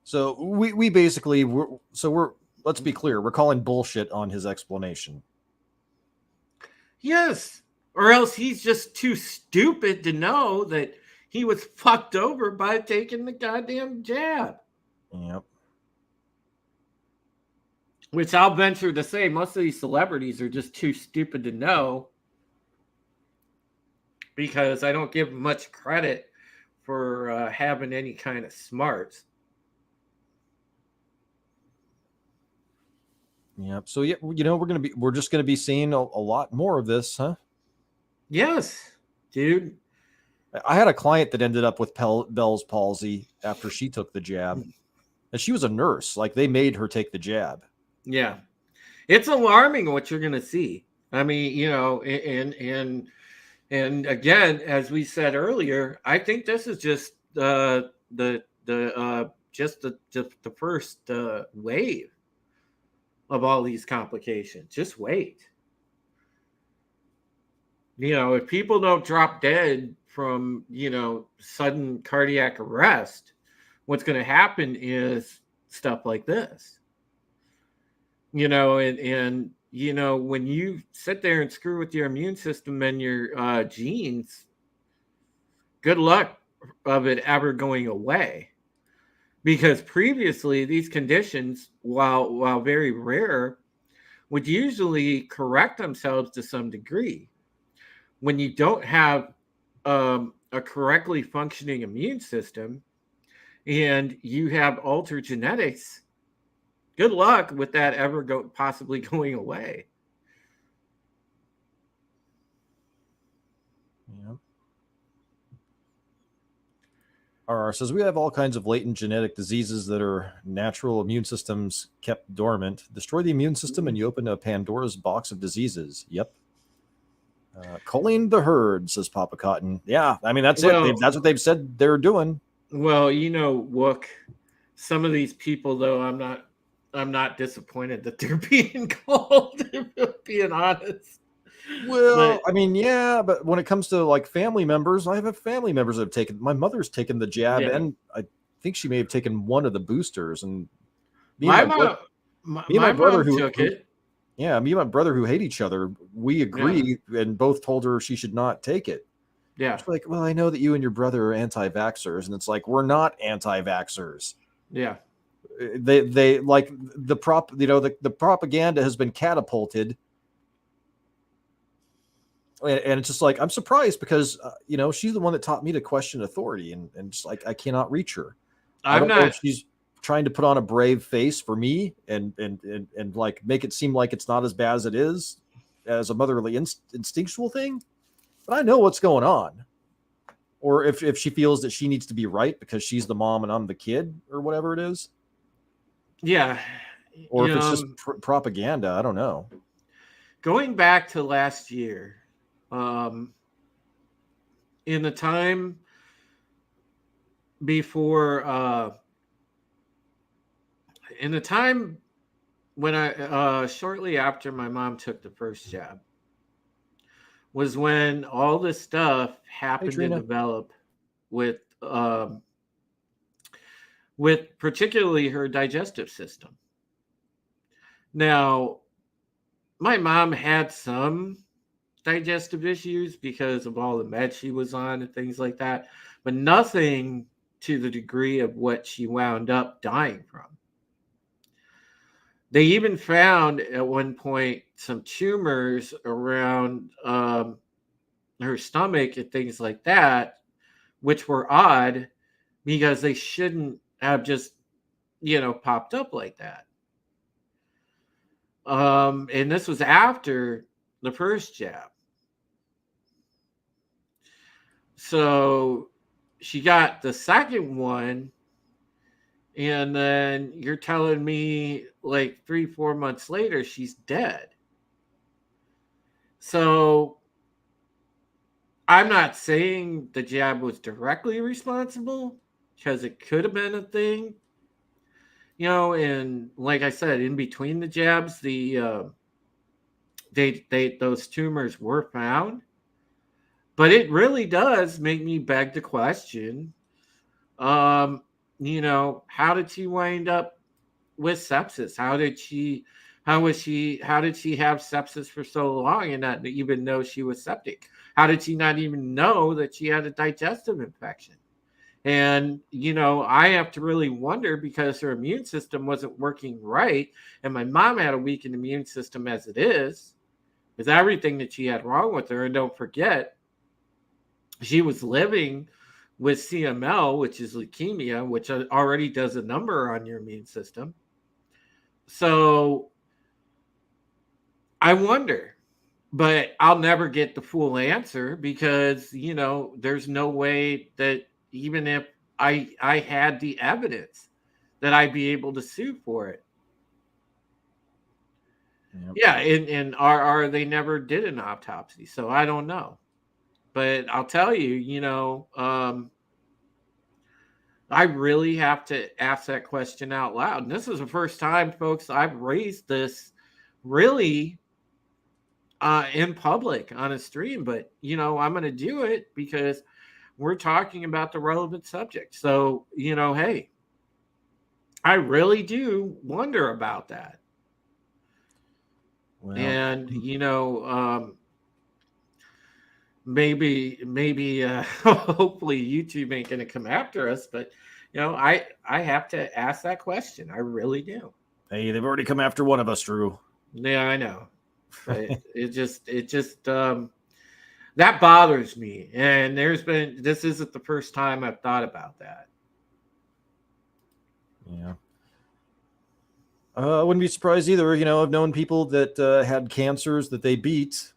So we basically we're let's be clear, we're calling bullshit on his explanation. Yes, or else he's just too stupid to know that he was fucked over by taking the goddamn jab. Yep. Which I'll venture to say most of these celebrities are just too stupid to know, because I don't give much credit for having any kind of smarts. Yep. So yeah, you know, we're just gonna be seeing a lot more of this, huh? Yes, dude. I had a client that ended up with Bell's palsy after she took the jab, and she was a nurse. Like, they made her take the jab. Yeah, it's alarming what you're gonna see. I mean, you know, and again, as we said earlier, I think this is just the first wave of all these complications. Just wait. You know, if people don't drop dead from, you know, sudden cardiac arrest, what's going to happen is stuff like this. You know, and you know, when you sit there and screw with your immune system and your genes, good luck of it ever going away. Because previously, these conditions, while very rare, would usually correct themselves to some degree. When you don't have a correctly functioning immune system and you have altered genetics, good luck with that ever possibly going away. Yep. RR says we have all kinds of latent genetic diseases that are natural immune systems kept dormant. Destroy the immune system and you open a Pandora's box of diseases. Yep. Culling the herd, says Papa Cotton. Yeah, I mean, that's it. That's what they've said they're doing. Well, you know, look, some of these people, though, I'm not disappointed that they're being called, being honest. Well, I mean, yeah, but when it comes to like family members, I have family members that have taken. My mother's taken the jab, and I think she may have taken one of the boosters. And my brother who took it. Yeah, me and my brother who hate each other, we agree and both told her she should not take it. Yeah. She's like, well, I know that you and your brother are anti-vaxxers. And it's like, we're not anti-vaxxers. Yeah. They like the the propaganda has been catapulted. And it's just like, I'm surprised because, she's the one that taught me to question authority, and just like, I cannot reach her. I I'm don't know if not. she's trying to put on a brave face for me and like make it seem like it's not as bad as it is, as a motherly instinctual thing. But I know what's going on. Or if she feels that she needs to be right because she's the mom and I'm the kid, or whatever it is. Yeah. Or if it's just propaganda, I don't know. Going back to last year, um, in the time before, in the time when shortly after my mom took the first jab, was when all this stuff Hey, happened to Trina. develop with with particularly her digestive system. Now, my mom had some digestive issues because of all the meds she was on and things like that, but nothing to the degree of what she wound up dying from. They even found at one point some tumors around her stomach and things like that, which were odd because they shouldn't have just, popped up like that. And this was after the first jab. So she got the second one, and then you're telling me like 3-4 months later she's dead. So I'm not saying the jab was directly responsible, because it could have been a thing, and like I said, in between the jabs, those tumors were found. But it really does make me beg the question, um, how did she wind up with sepsis? How did she have sepsis for so long and not even know she was septic? How did she not even know that she had a digestive infection? And, I have to really wonder, because her immune system wasn't working right. And my mom had a weakened immune system as it is, with everything that she had wrong with her. And don't forget, she was living with CML, which is leukemia, which already does a number on your immune system. So I wonder, but I'll never get the full answer because, there's no way that even if I had the evidence that I'd be able to sue for it. Yep. Yeah, and are they never did an autopsy, so I don't know. But I'll tell you, I really have to ask that question out loud. And this is the first time, folks, I've raised this really in public on a stream. But, I'm going to do it because we're talking about the relevant subject. So, hey, I really do wonder about that. Well, And, maybe hopefully YouTube ain't going to come after us, but I have to ask that question. I really do. hey, they've already come after one of us, Drew. Yeah, I know, but it just that bothers me. And this isn't the first time I've thought about that. Yeah. I wouldn't be surprised either. I've known people that had cancers that they beat,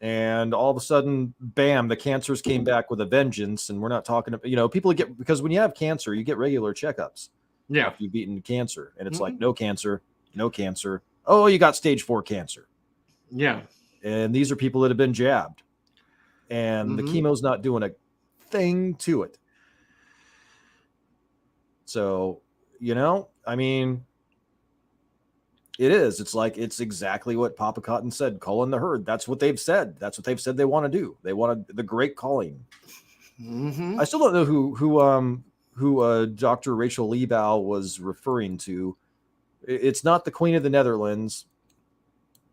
and all of a sudden, bam, the cancers came back with a vengeance. And we're not talking about, people get, because when you have cancer, you get regular checkups after you've beaten cancer. And it's like, no cancer, no cancer. Oh, you got stage 4 cancer. Yeah. And these are people that have been jabbed. And the chemo's not doing a thing to it. So, I mean, it is. It's like, it's exactly what Papa Cotton said, calling the herd. That's what they've said. That's what they've said they want to do. They want the great calling. I still don't know who Dr. Rachel Liebau was referring to. It's not the Queen of the Netherlands.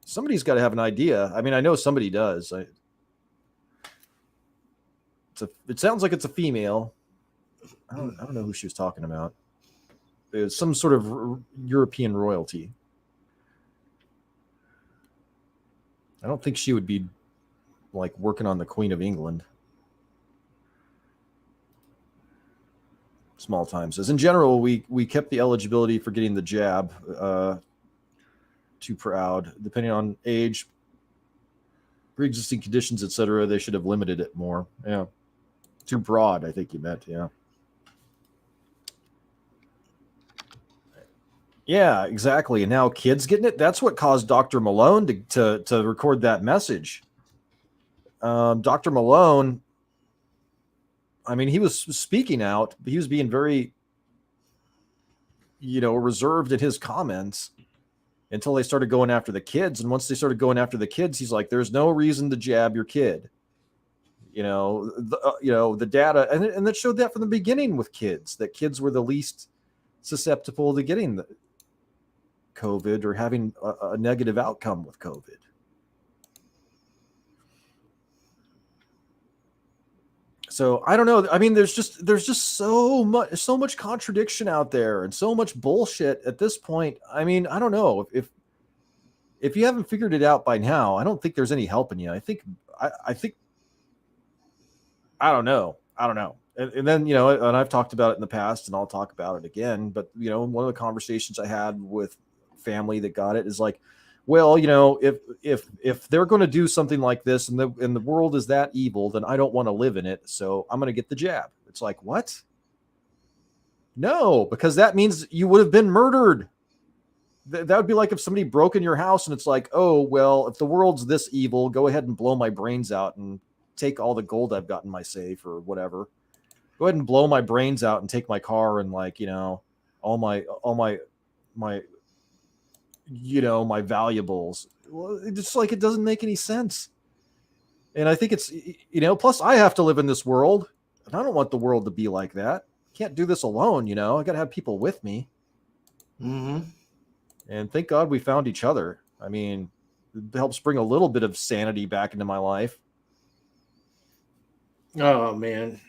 Somebody's got to have an idea. I mean, I know somebody does. It sounds like it's a female. I don't know who she was talking about. some sort of European royalty. I don't think she would be like working on the Queen of England. Small time says, in general, we kept the eligibility for getting the jab too proud. Depending on age, pre-existing conditions, etc., they should have limited it more. Yeah. Too broad, I think you meant. Yeah. Yeah, exactly. And now kids getting it. That's what caused Dr. Malone to record that message. Dr. Malone, I mean, he was speaking out, but he was being very, reserved in his comments until they started going after the kids. And once they started going after the kids, he's like, there's no reason to jab your kid. The data, and that showed that from the beginning with kids, that kids were the least susceptible to getting the COVID or having a negative outcome with COVID. So I don't know. I mean, there's just so much contradiction out there and so much bullshit at this point. I mean, I don't know if you haven't figured it out by now, I don't think there's any helping you. I think I don't know. And then, and I've talked about it in the past and I'll talk about it again. But, one of the conversations I had with family that got it is like, well, if they're going to do something like this and the world is that evil, then I don't want to live in it. So I'm going to get the jab. It's like, what? No, because that means you would have been murdered. That would be like if somebody broke in your house and it's like, oh, well, if the world's this evil, go ahead and blow my brains out and take all the gold I've got in my safe or whatever. Go ahead and blow my brains out and take my car and all my my valuables. Well, it's like, it doesn't make any sense. And I think it's, plus I have to live in this world and I don't want the world to be like that. Can't do this alone. I got to have people with me. Mm-hmm. And thank God we found each other. I mean, it helps bring a little bit of sanity back into my life. Oh man.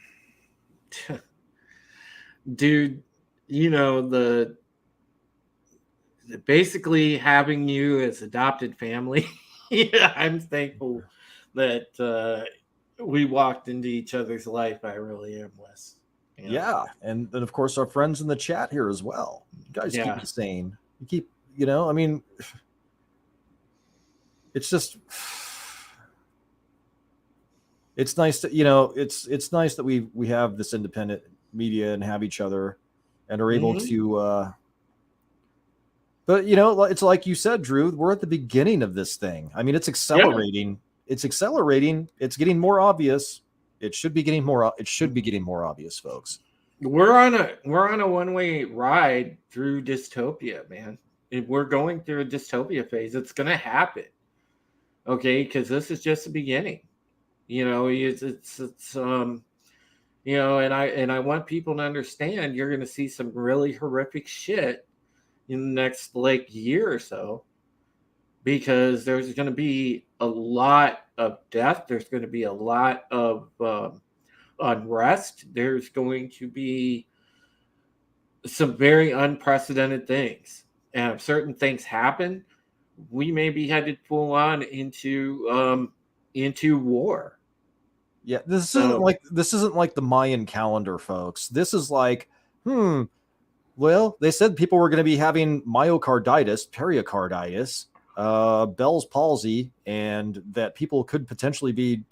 Dude, the basically having you as adopted family. Yeah, I'm thankful that we walked into each other's life. I really am, Wes. Yeah. And then of course our friends in the chat here as well. You guys keep me sane. You keep, I mean, it's just, it's nice to, it's nice that we have this independent media and have each other and are able to, but it's like you said, Drew, we're at the beginning of this thing. I mean, it's accelerating. Yeah. It's accelerating. It's getting more obvious. It should be getting more obvious, folks. We're on a one-way ride through dystopia, man. We're going through a dystopia phase. It's going to happen. Okay. Cause this is just the beginning, and I want people to understand you're going to see some really horrific shit in the next year or so, because there's going to be a lot of death. There's going to be a lot of unrest. There's going to be some very unprecedented things. And if certain things happen, we may be headed full on into war. Yeah, this isn't like the Mayan calendar, folks. This is like, well, they said people were going to be having myocarditis, pericarditis, Bell's palsy, and that people could potentially be,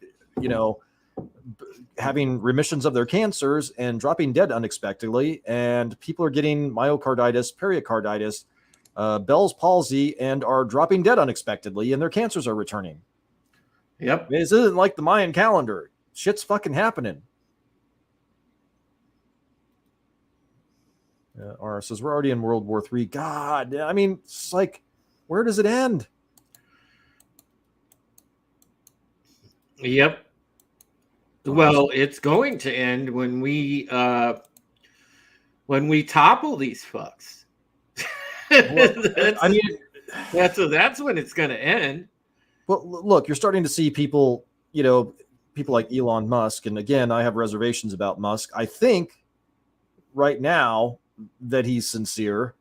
having remissions of their cancers and dropping dead unexpectedly. And people are getting myocarditis, pericarditis, Bell's palsy, and are dropping dead unexpectedly, and their cancers are returning. Yep. This isn't like the Mayan calendar. Shit's fucking happening. R says, we're already in World War III. God, I mean, it's like, where does it end? Yep. Well, it's going to end when we topple these fucks. That's when it's going to end. Well, look, you're starting to see people, people like Elon Musk. And again, I have reservations about Musk. I think right now, that he's sincere.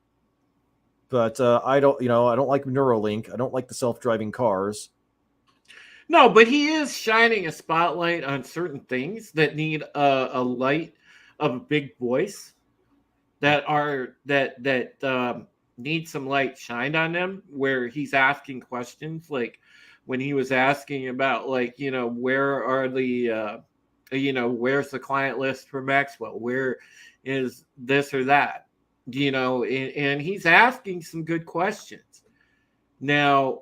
But I don't like Neuralink. I don't like the self-driving cars. No, but he is shining a spotlight on certain things that need a light of a big voice that need some light shined on them. Where he's asking questions, like when he was asking about, like, where are the where's the client list for Maxwell? Where is this or that? And he's asking some good questions. Now,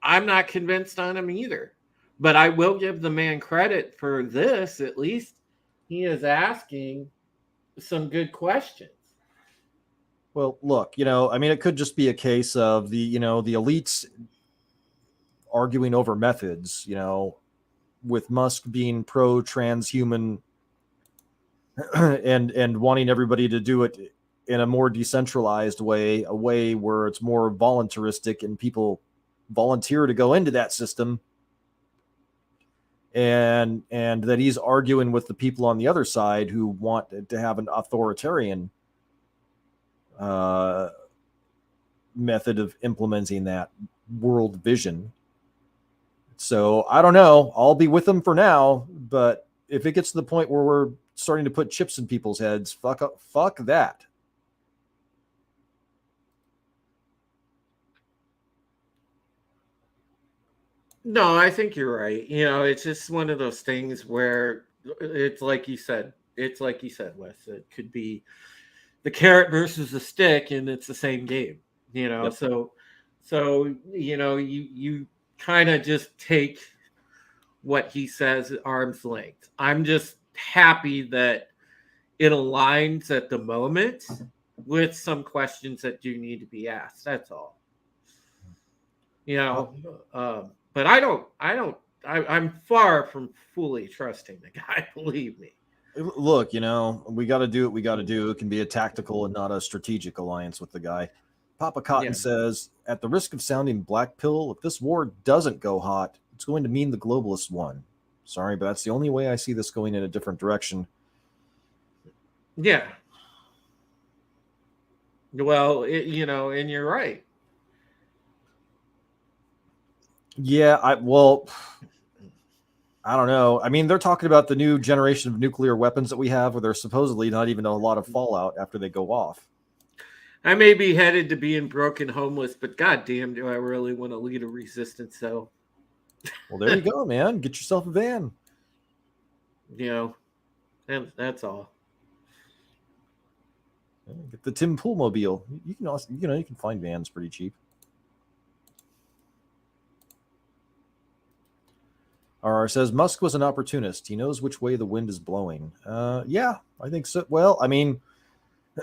I'm not convinced on him either, but I will give the man credit for this. At least he is asking some good questions. Well, look, I mean, it could just be a case of the elites arguing over methods, with Musk being pro transhuman and wanting everybody to do it in a more decentralized way, a way where it's more voluntaristic and people volunteer to go into that system. And that he's arguing with the people on the other side who want to have an authoritarian method of implementing that world vision. So I don't know. I'll be with them for now, but if it gets to the point where we're starting to put chips in people's heads, fuck that. No, I think you're right. It's just one of those things where it's like you said. It's like you said, Wes. It could be the carrot versus the stick, and it's the same game. Yep. So you kind of just take what he says at arm's length. I'm just happy that it aligns at the moment with some questions that do need to be asked. That's all. But I'm far from fully trusting the guy. Believe me. Look, we got to do what we got to do. It can be a tactical and not a strategic alliance with the guy. Papa Cotton says, at the risk of sounding black pill, if this war doesn't go hot, it's going to mean the globalists won. Sorry, but that's the only way I see this going in a different direction. Yeah. Well, and you're right. Yeah, I don't know. I mean, they're talking about the new generation of nuclear weapons that we have, where there's supposedly not even a lot of fallout after they go off. I may be headed to being broken homeless, but goddamn, do I really want to lead a resistance cell? Well, there you go, man. Get yourself a van. And that's all. Get the Tim Pool Mobile. You can also, you can find vans pretty cheap. RR says Musk was an opportunist. He knows which way the wind is blowing. Yeah, I think so. Well, I mean,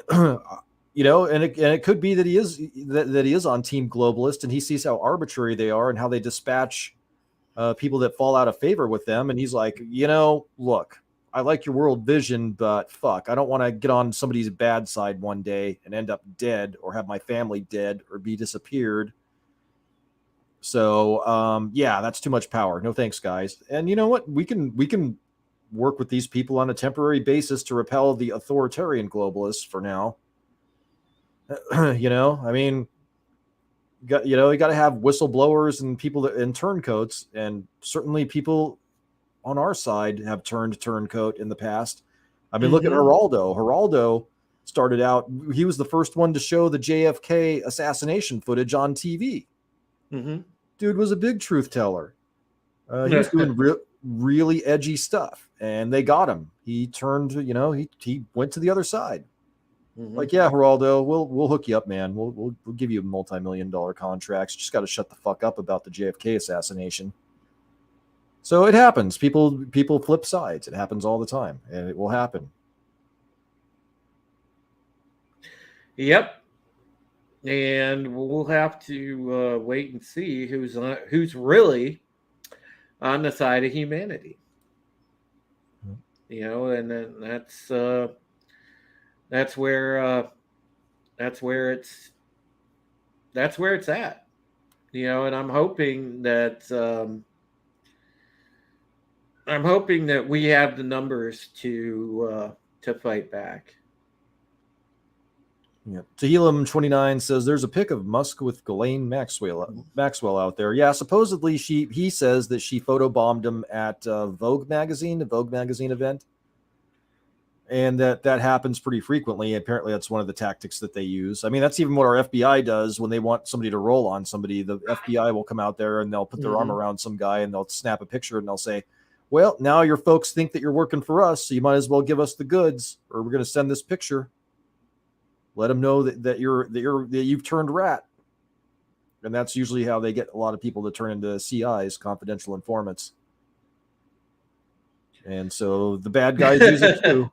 and it could be that he is on Team Globalist, and he sees how arbitrary they are and how they dispatch people that fall out of favor with them, and he's like, look, I like your world vision, but fuck, I don't want to get on somebody's bad side one day and end up dead, or have my family dead, or be disappeared. So yeah, that's too much power. No thanks, guys. And you know what? We can work with these people on a temporary basis to repel the authoritarian globalists for now. I mean, you got to have whistleblowers and people in turncoats, and certainly people on our side have turned turncoat in the past. I mean, look at Geraldo. Geraldo started out; he was the first one to show the JFK assassination footage on TV. Mm-hmm. Dude was a big truth teller. He was doing really edgy stuff, and they got him. He turned, he went to the other side. Mm-hmm. Like, yeah, Geraldo, we'll hook you up, man. We'll give you multi-million-dollar contracts. Just got to shut the fuck up about the JFK assassination. So it happens. People flip sides. It happens all the time, and it will happen. Yep. And we'll have to wait and see who's really on the side of humanity. And then that's where it's at. And I'm hoping that we have the numbers to fight back. Yeah. Tehillim29 says there's a pic of Musk with Ghislaine Maxwell out there. Yeah, supposedly he says that she photobombed him at the Vogue magazine event, and that happens pretty frequently. Apparently, that's one of the tactics that they use. I mean, that's even what our FBI does when they want somebody to roll on somebody. The FBI will come out there and they'll put their arm around some guy and they'll snap a picture and they'll say, "Well, now your folks think that you're working for us, so you might as well give us the goods, or we're going to send this picture." Let them know that you've turned rat, and that's usually how they get a lot of people to turn into CIs, confidential informants. And so the bad guys use it too.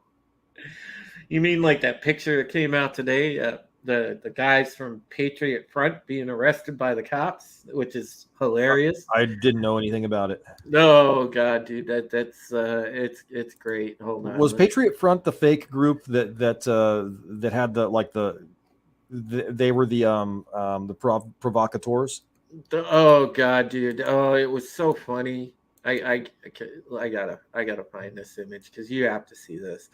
You mean like that picture that came out today? The guys from Patriot Front being arrested by the cops, which is hilarious. I didn't know anything about it. No, God, dude, that's it's great. Hold on. Was Patriot Front the fake group that had they were the provocateurs? Oh God, dude. Oh, it was so funny. I gotta find this image because you have to see this.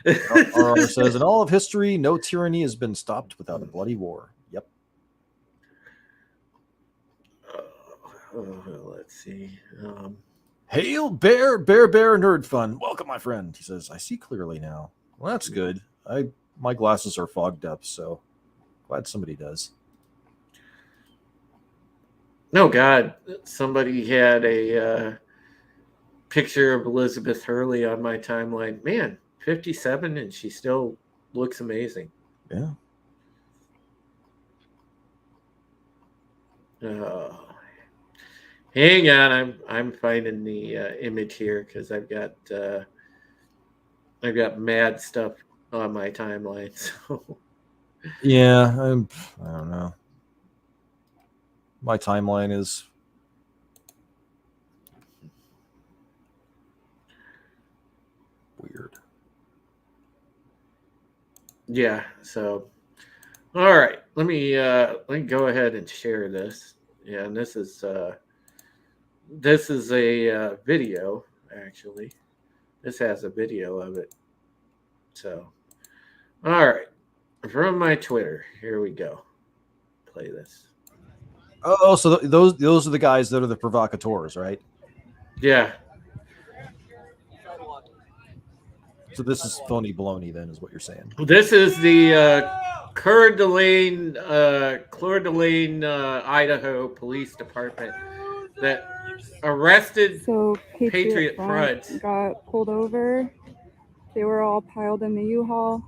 RR says, in all of history, no tyranny has been stopped without a bloody war. Yep. Let's see. Hail Bear Nerd Fun. Welcome, my friend. He says, I see clearly now. Well, that's good. My glasses are fogged up, so glad somebody does. No, God, somebody had a picture of Elizabeth Hurley on my timeline. Man, 57 and she still looks amazing. Yeah. Hang on, I'm finding the image here because I've got mad stuff on my timeline. So yeah, I don't know. My timeline is weird. Yeah, so all right, let me go ahead and share this. Yeah, and this is a video actually. This has a video of it. So all right, from my Twitter, here we go. Play this. Oh, so those are the guys that are the provocateurs, right? Yeah. So this is phony baloney, then, is what you're saying. This is the Coeur d'Alene, Idaho Police Department that arrested Patriot Front. Got pulled over. They were all piled in the U-Haul,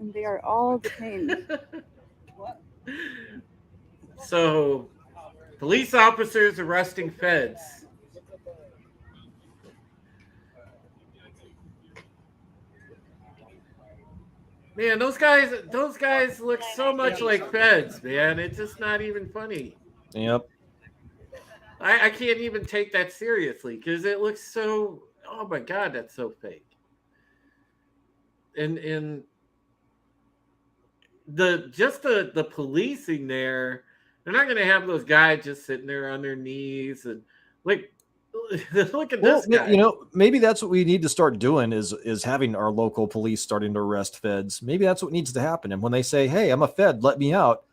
and they are all detained. So, police officers arresting feds. Man, those guys look so much like feds, man. It's just not even funny. Yep. I can't even take that seriously because it looks so. Oh my God, that's so fake. And the policing there, they're not going to have those guys just sitting there on their knees and like. Look at this guy. You know, maybe that's what we need to start doing is having our local police starting to arrest feds. Maybe that's what needs to happen. And when they say, "Hey, I'm a fed, let me out,"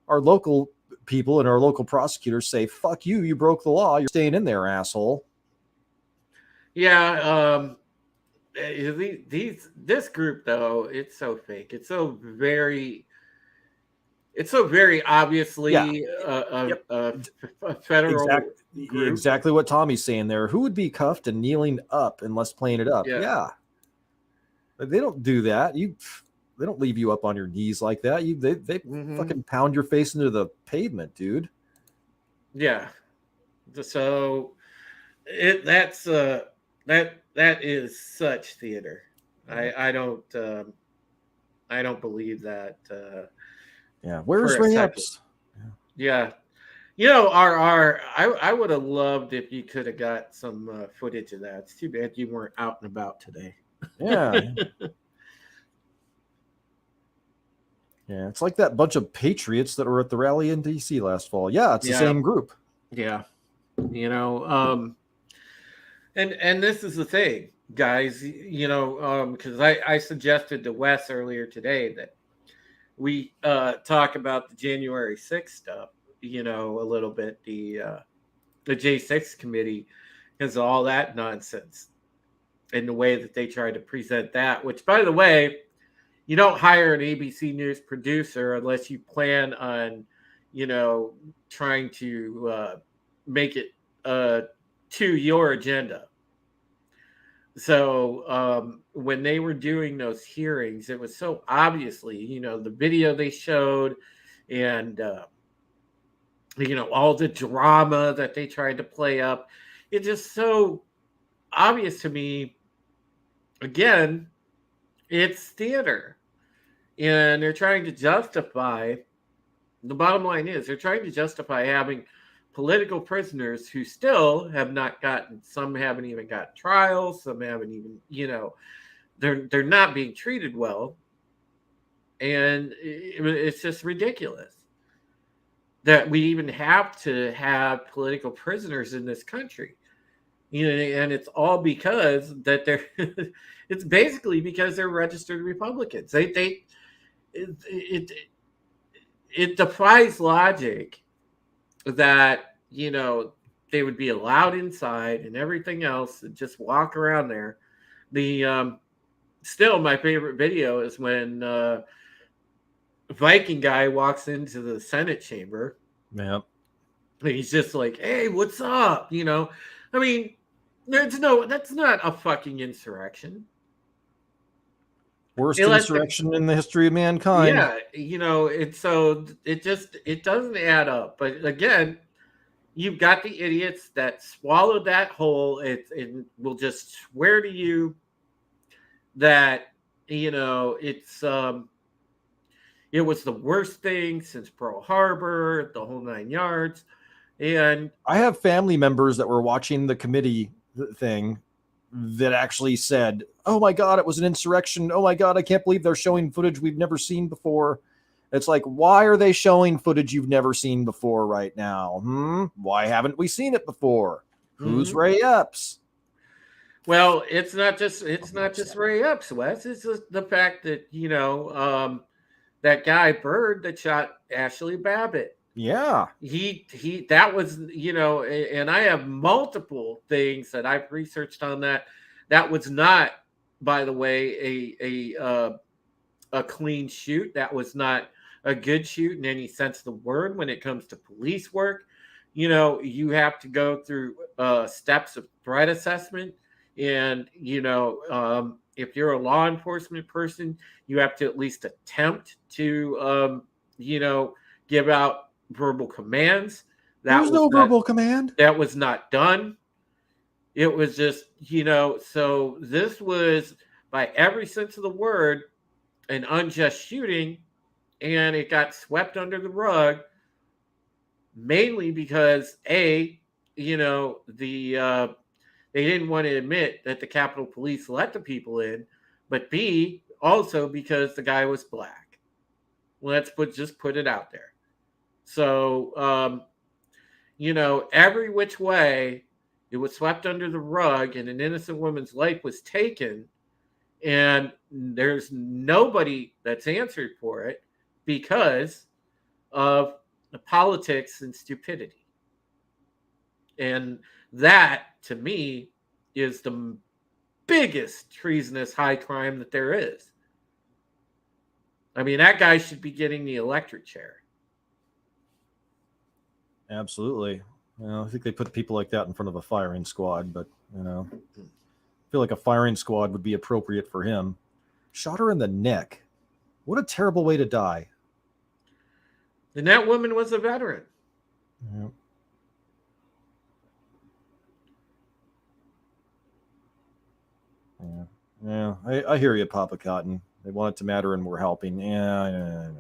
our local people and our local prosecutors say, "Fuck you, you broke the law. You're staying in there, asshole." Yeah, this group though, it's so fake. It's so very obviously a federal group. Exactly what Tommy's saying there. Who would be cuffed and kneeling up unless playing it up? Yeah. They don't do that. They don't leave you up on your knees like that. They fucking pound your face into the pavement, dude. Yeah. So that is such theater. I don't believe that. Yeah, where's Ray Epps? Yeah, you know, I would have loved if you could have got some footage of that. It's too bad you weren't out and about today. Yeah. Yeah, it's like that bunch of patriots that were at the rally in DC last fall. Yeah, it's the same group. Yeah, you know, and this is the thing, guys. You know, because I suggested to Wes earlier today that we talk about the January 6th stuff, a little bit, the J6 committee, because of all that nonsense and the way that they try to present that, which, by the way, you don't hire an ABC News producer unless you plan on, trying to make it to your agenda. So when they were doing those hearings, it was so obviously, the video they showed and, all the drama that they tried to play up. It's just so obvious to me. Again, it's theater. And they're trying to justify, the bottom line is, they're trying to justify having political prisoners who still have not gotten, some haven't even got trials, some haven't even, they're not being treated well. And it's just ridiculous that we even have to have political prisoners in this country. And it's all because that they're it's basically because they're registered Republicans. It defies logic that they would be allowed inside and everything else and just walk around there. The still my favorite video is when Viking guy walks into the Senate chamber. Yeah. He's just like, "Hey, what's up?" I mean, that's not a fucking insurrection. Worst insurrection in the history of mankind. Yeah, and so it doesn't add up. But again, you've got the idiots that swallowed that whole. It will just swear to you that it's it was the worst thing since Pearl Harbor, the whole 9 yards. And I have family members that were watching the committee thing that actually said, "Oh my God, it was an insurrection. Oh my God, I can't believe they're showing footage we've never seen before." It's like, why are they showing footage you've never seen before right now? Why haven't we seen it before? Who's Ray Epps? Well, it's not just Ray Epps, Wes. It's just the fact that that guy Bird that shot Ashley Babbitt. Yeah. He that was, and I have multiple things that I've researched on that. That was not, by the way, a clean shoot. That was not a good shoot in any sense of the word when it comes to police work. You have to go through steps of threat assessment. And, if you're a law enforcement person, you have to at least attempt to, give out verbal commands. There's no verbal command. That was not done. It was just, so this was, by every sense of the word, an unjust shooting, and it got swept under the rug, mainly because they didn't want to admit that the Capitol Police let the people in, but B, also because the guy was black. Let's just put it out there. So, every which way, it was swept under the rug, and an innocent woman's life was taken, and there's nobody that's answered for it because of the politics and stupidity. And that, to me, is the biggest treasonous high crime that there is. I mean, that guy should be getting the electric chair. Absolutely. I think they put people like that in front of a firing squad, but, I feel like a firing squad would be appropriate for him. Shot her in the neck. What a terrible way to die. And that woman was a veteran. Yeah. Yeah, I hear you, Papa Cotton. They want it to matter and we're helping. Yeah.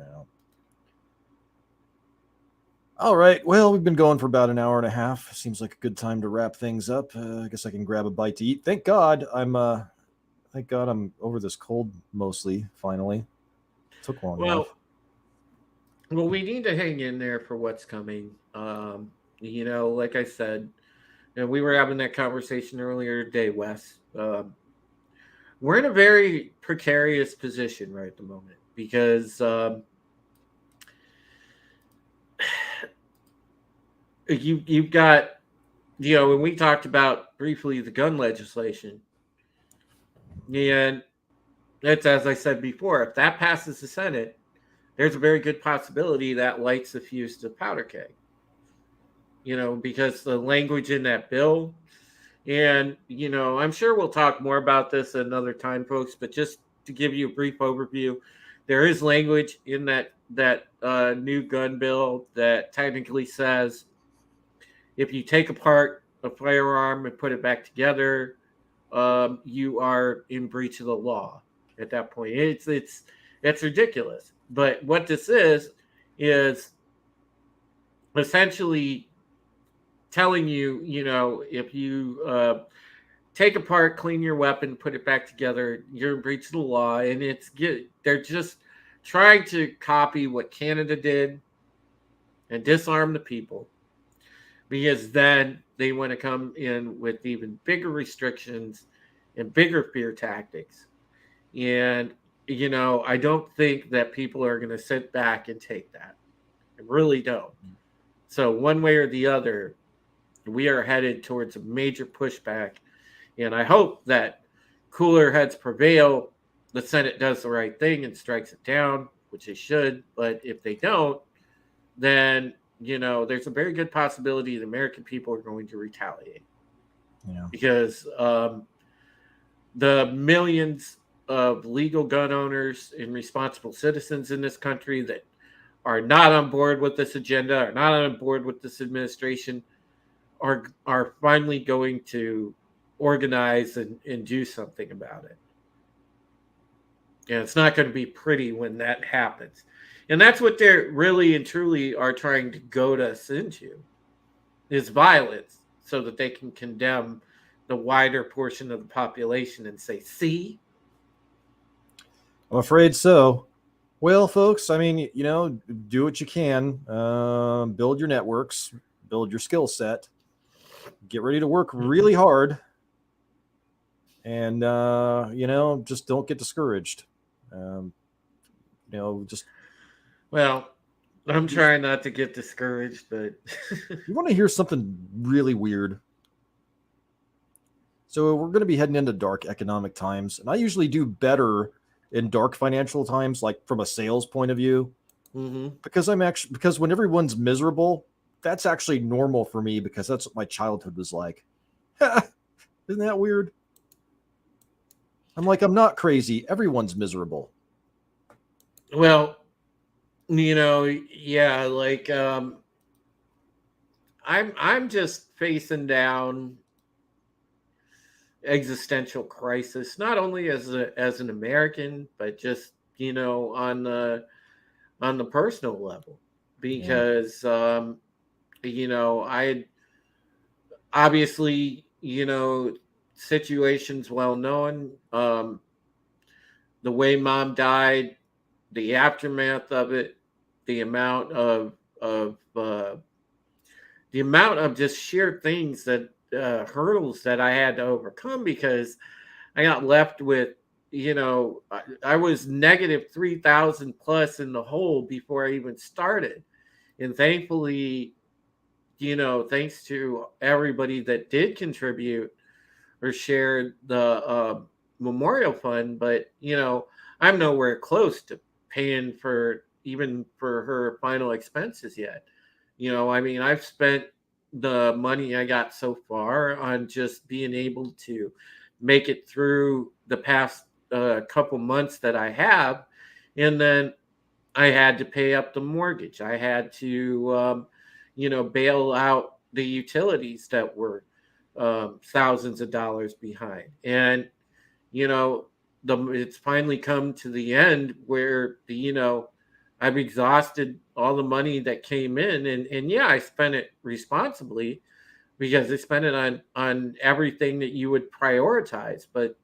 All right. Well, we've been going for about an hour and a half. Seems like a good time to wrap things up. I guess I can grab a bite to eat. Thank God I'm over this cold mostly, finally. Took long enough. Well, we need to hang in there for what's coming. Like I said, we were having that conversation earlier today, Wes. We're in a very precarious position right at the moment because you've got, when we talked about briefly the gun legislation, and it's, as I said before, if that passes the Senate, there's a very good possibility that lights the fuse to powder keg. Because the language in that bill, and I'm sure we'll talk more about this another time, folks. But just to give you a brief overview, there is language in that new gun bill that technically says if you take apart a firearm and put it back together, you are in breach of the law at that point. It's ridiculous. But what this is essentially telling you, if you take apart, clean your weapon, put it back together, you're in breach of the law. And they're just trying to copy what Canada did and disarm the people, because then they want to come in with even bigger restrictions and bigger fear tactics. And, I don't think that people are going to sit back and take that. I really don't. So one way or the other, we are headed towards a major pushback. And I hope that cooler heads prevail. The Senate does the right thing and strikes it down, which they should. But if they don't, then, there's a very good possibility the American people are going to retaliate. Yeah. Because the millions of legal gun owners and responsible citizens in this country that are not on board with this agenda, are not on board with this administration, are finally going to organize and do something about it. And it's not going to be pretty when that happens. And that's what they're really and truly are trying to goad us into, is violence, so that they can condemn the wider portion of the population and say, see? I'm afraid so. Well, folks, I mean, do what you can. Build your networks, build your skill set, get ready to work really hard, and, just don't get discouraged. Just. Well, I'm trying not to get discouraged, but You want to hear something really weird? So we're going to be heading into dark economic times, and I usually do better in dark financial times, like from a sales point of view, because because when everyone's miserable, that's actually normal for me, because that's what my childhood was like. Isn't that weird? I'm not crazy. Everyone's miserable. Well, yeah, like I'm just facing down existential crisis, not only as an American, but just on the personal level, because I obviously, situations well known, the way mom died, the aftermath of it, the amount of just sheer things that hurdles that I had to overcome, because I got left with, I was negative 3,000 plus in the hole before I even started. And thankfully, thanks to everybody that did contribute or shared the memorial fund, but, I'm nowhere close to paying for her final expenses yet. I've spent the money I got so far on just being able to make it through the past couple months that I have. And then I had to pay up the mortgage. I had to, bail out the utilities that were thousands of dollars behind. And, it's finally come to the end where, I've exhausted all the money that came in, and yeah, I spent it responsibly, because I spent it on everything that you would prioritize. But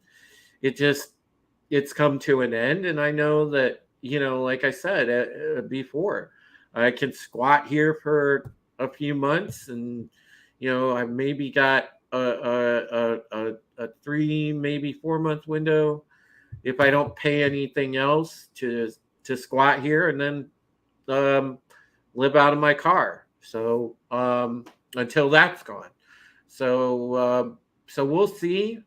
it's come to an end, and I know that, like I said before, I can squat here for a few months, and I maybe got a 3, maybe 4 month window if I don't pay anything else to squat here, and then live out of my car. So until that's gone. So we'll see.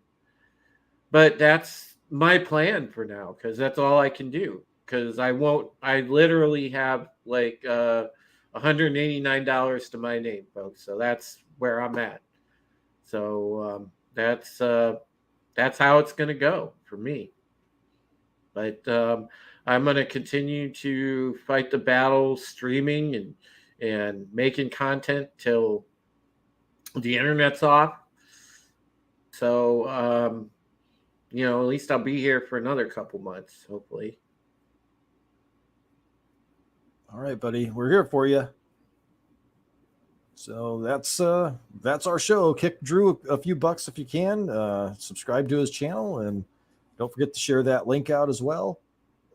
But that's my plan for now, because that's all I can do. Because I literally have like $189 to my name, folks. So that's where I'm at. So that's how it's going to go for me. But I'm going to continue to fight the battle, streaming and making content till the internet's off. So at least I'll be here for another couple months, hopefully. All right, buddy, we're here for you. So that's our show. Kick Drew a few bucks if you can. Subscribe to his channel, and don't forget to share that link out as well.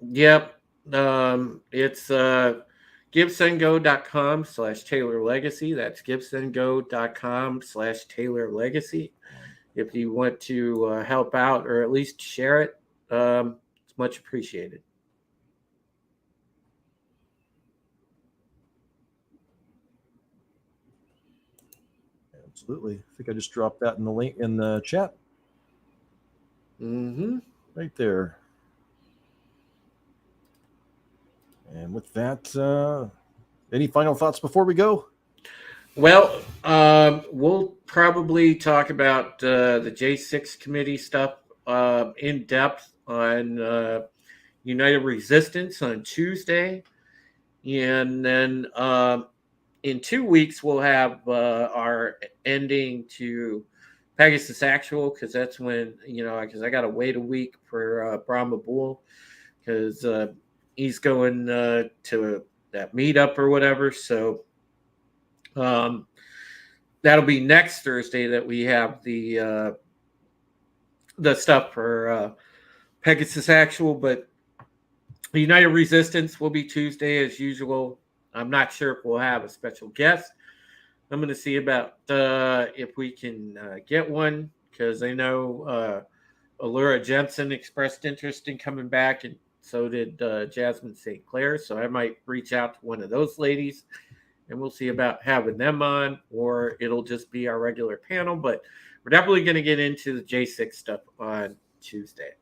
Yep. It's gibsongo.com/Taylor Legacy. That's gibsongo.com/Taylor Legacy. If you want to help out or at least share it, it's much appreciated. Absolutely. I think I just dropped that in the link in the chat. Mm-hmm. Right there. And with that, any final thoughts before we go? Well, we'll probably talk about the J6 committee stuff in depth on United Resistance on Tuesday. And then in 2 weeks, we'll have our ending to Pegasus Actual, because that's when, because I got to wait a week for Brahma Bull, because he's going to that meetup or whatever. So that'll be next Thursday that we have the stuff for Pegasus Actual, but United Resistance will be Tuesday as usual. I'm not sure if we'll have a special guest. I'm going to see about if we can get one, because I know Allura Jensen expressed interest in coming back, and so did Jasmine St. Clair. So I might reach out to one of those ladies, and we'll see about having them on, or it'll just be our regular panel. But we're definitely going to get into the J6 stuff on Tuesday.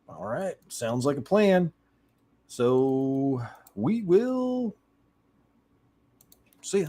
All right. Sounds like a plan. So we will see ya.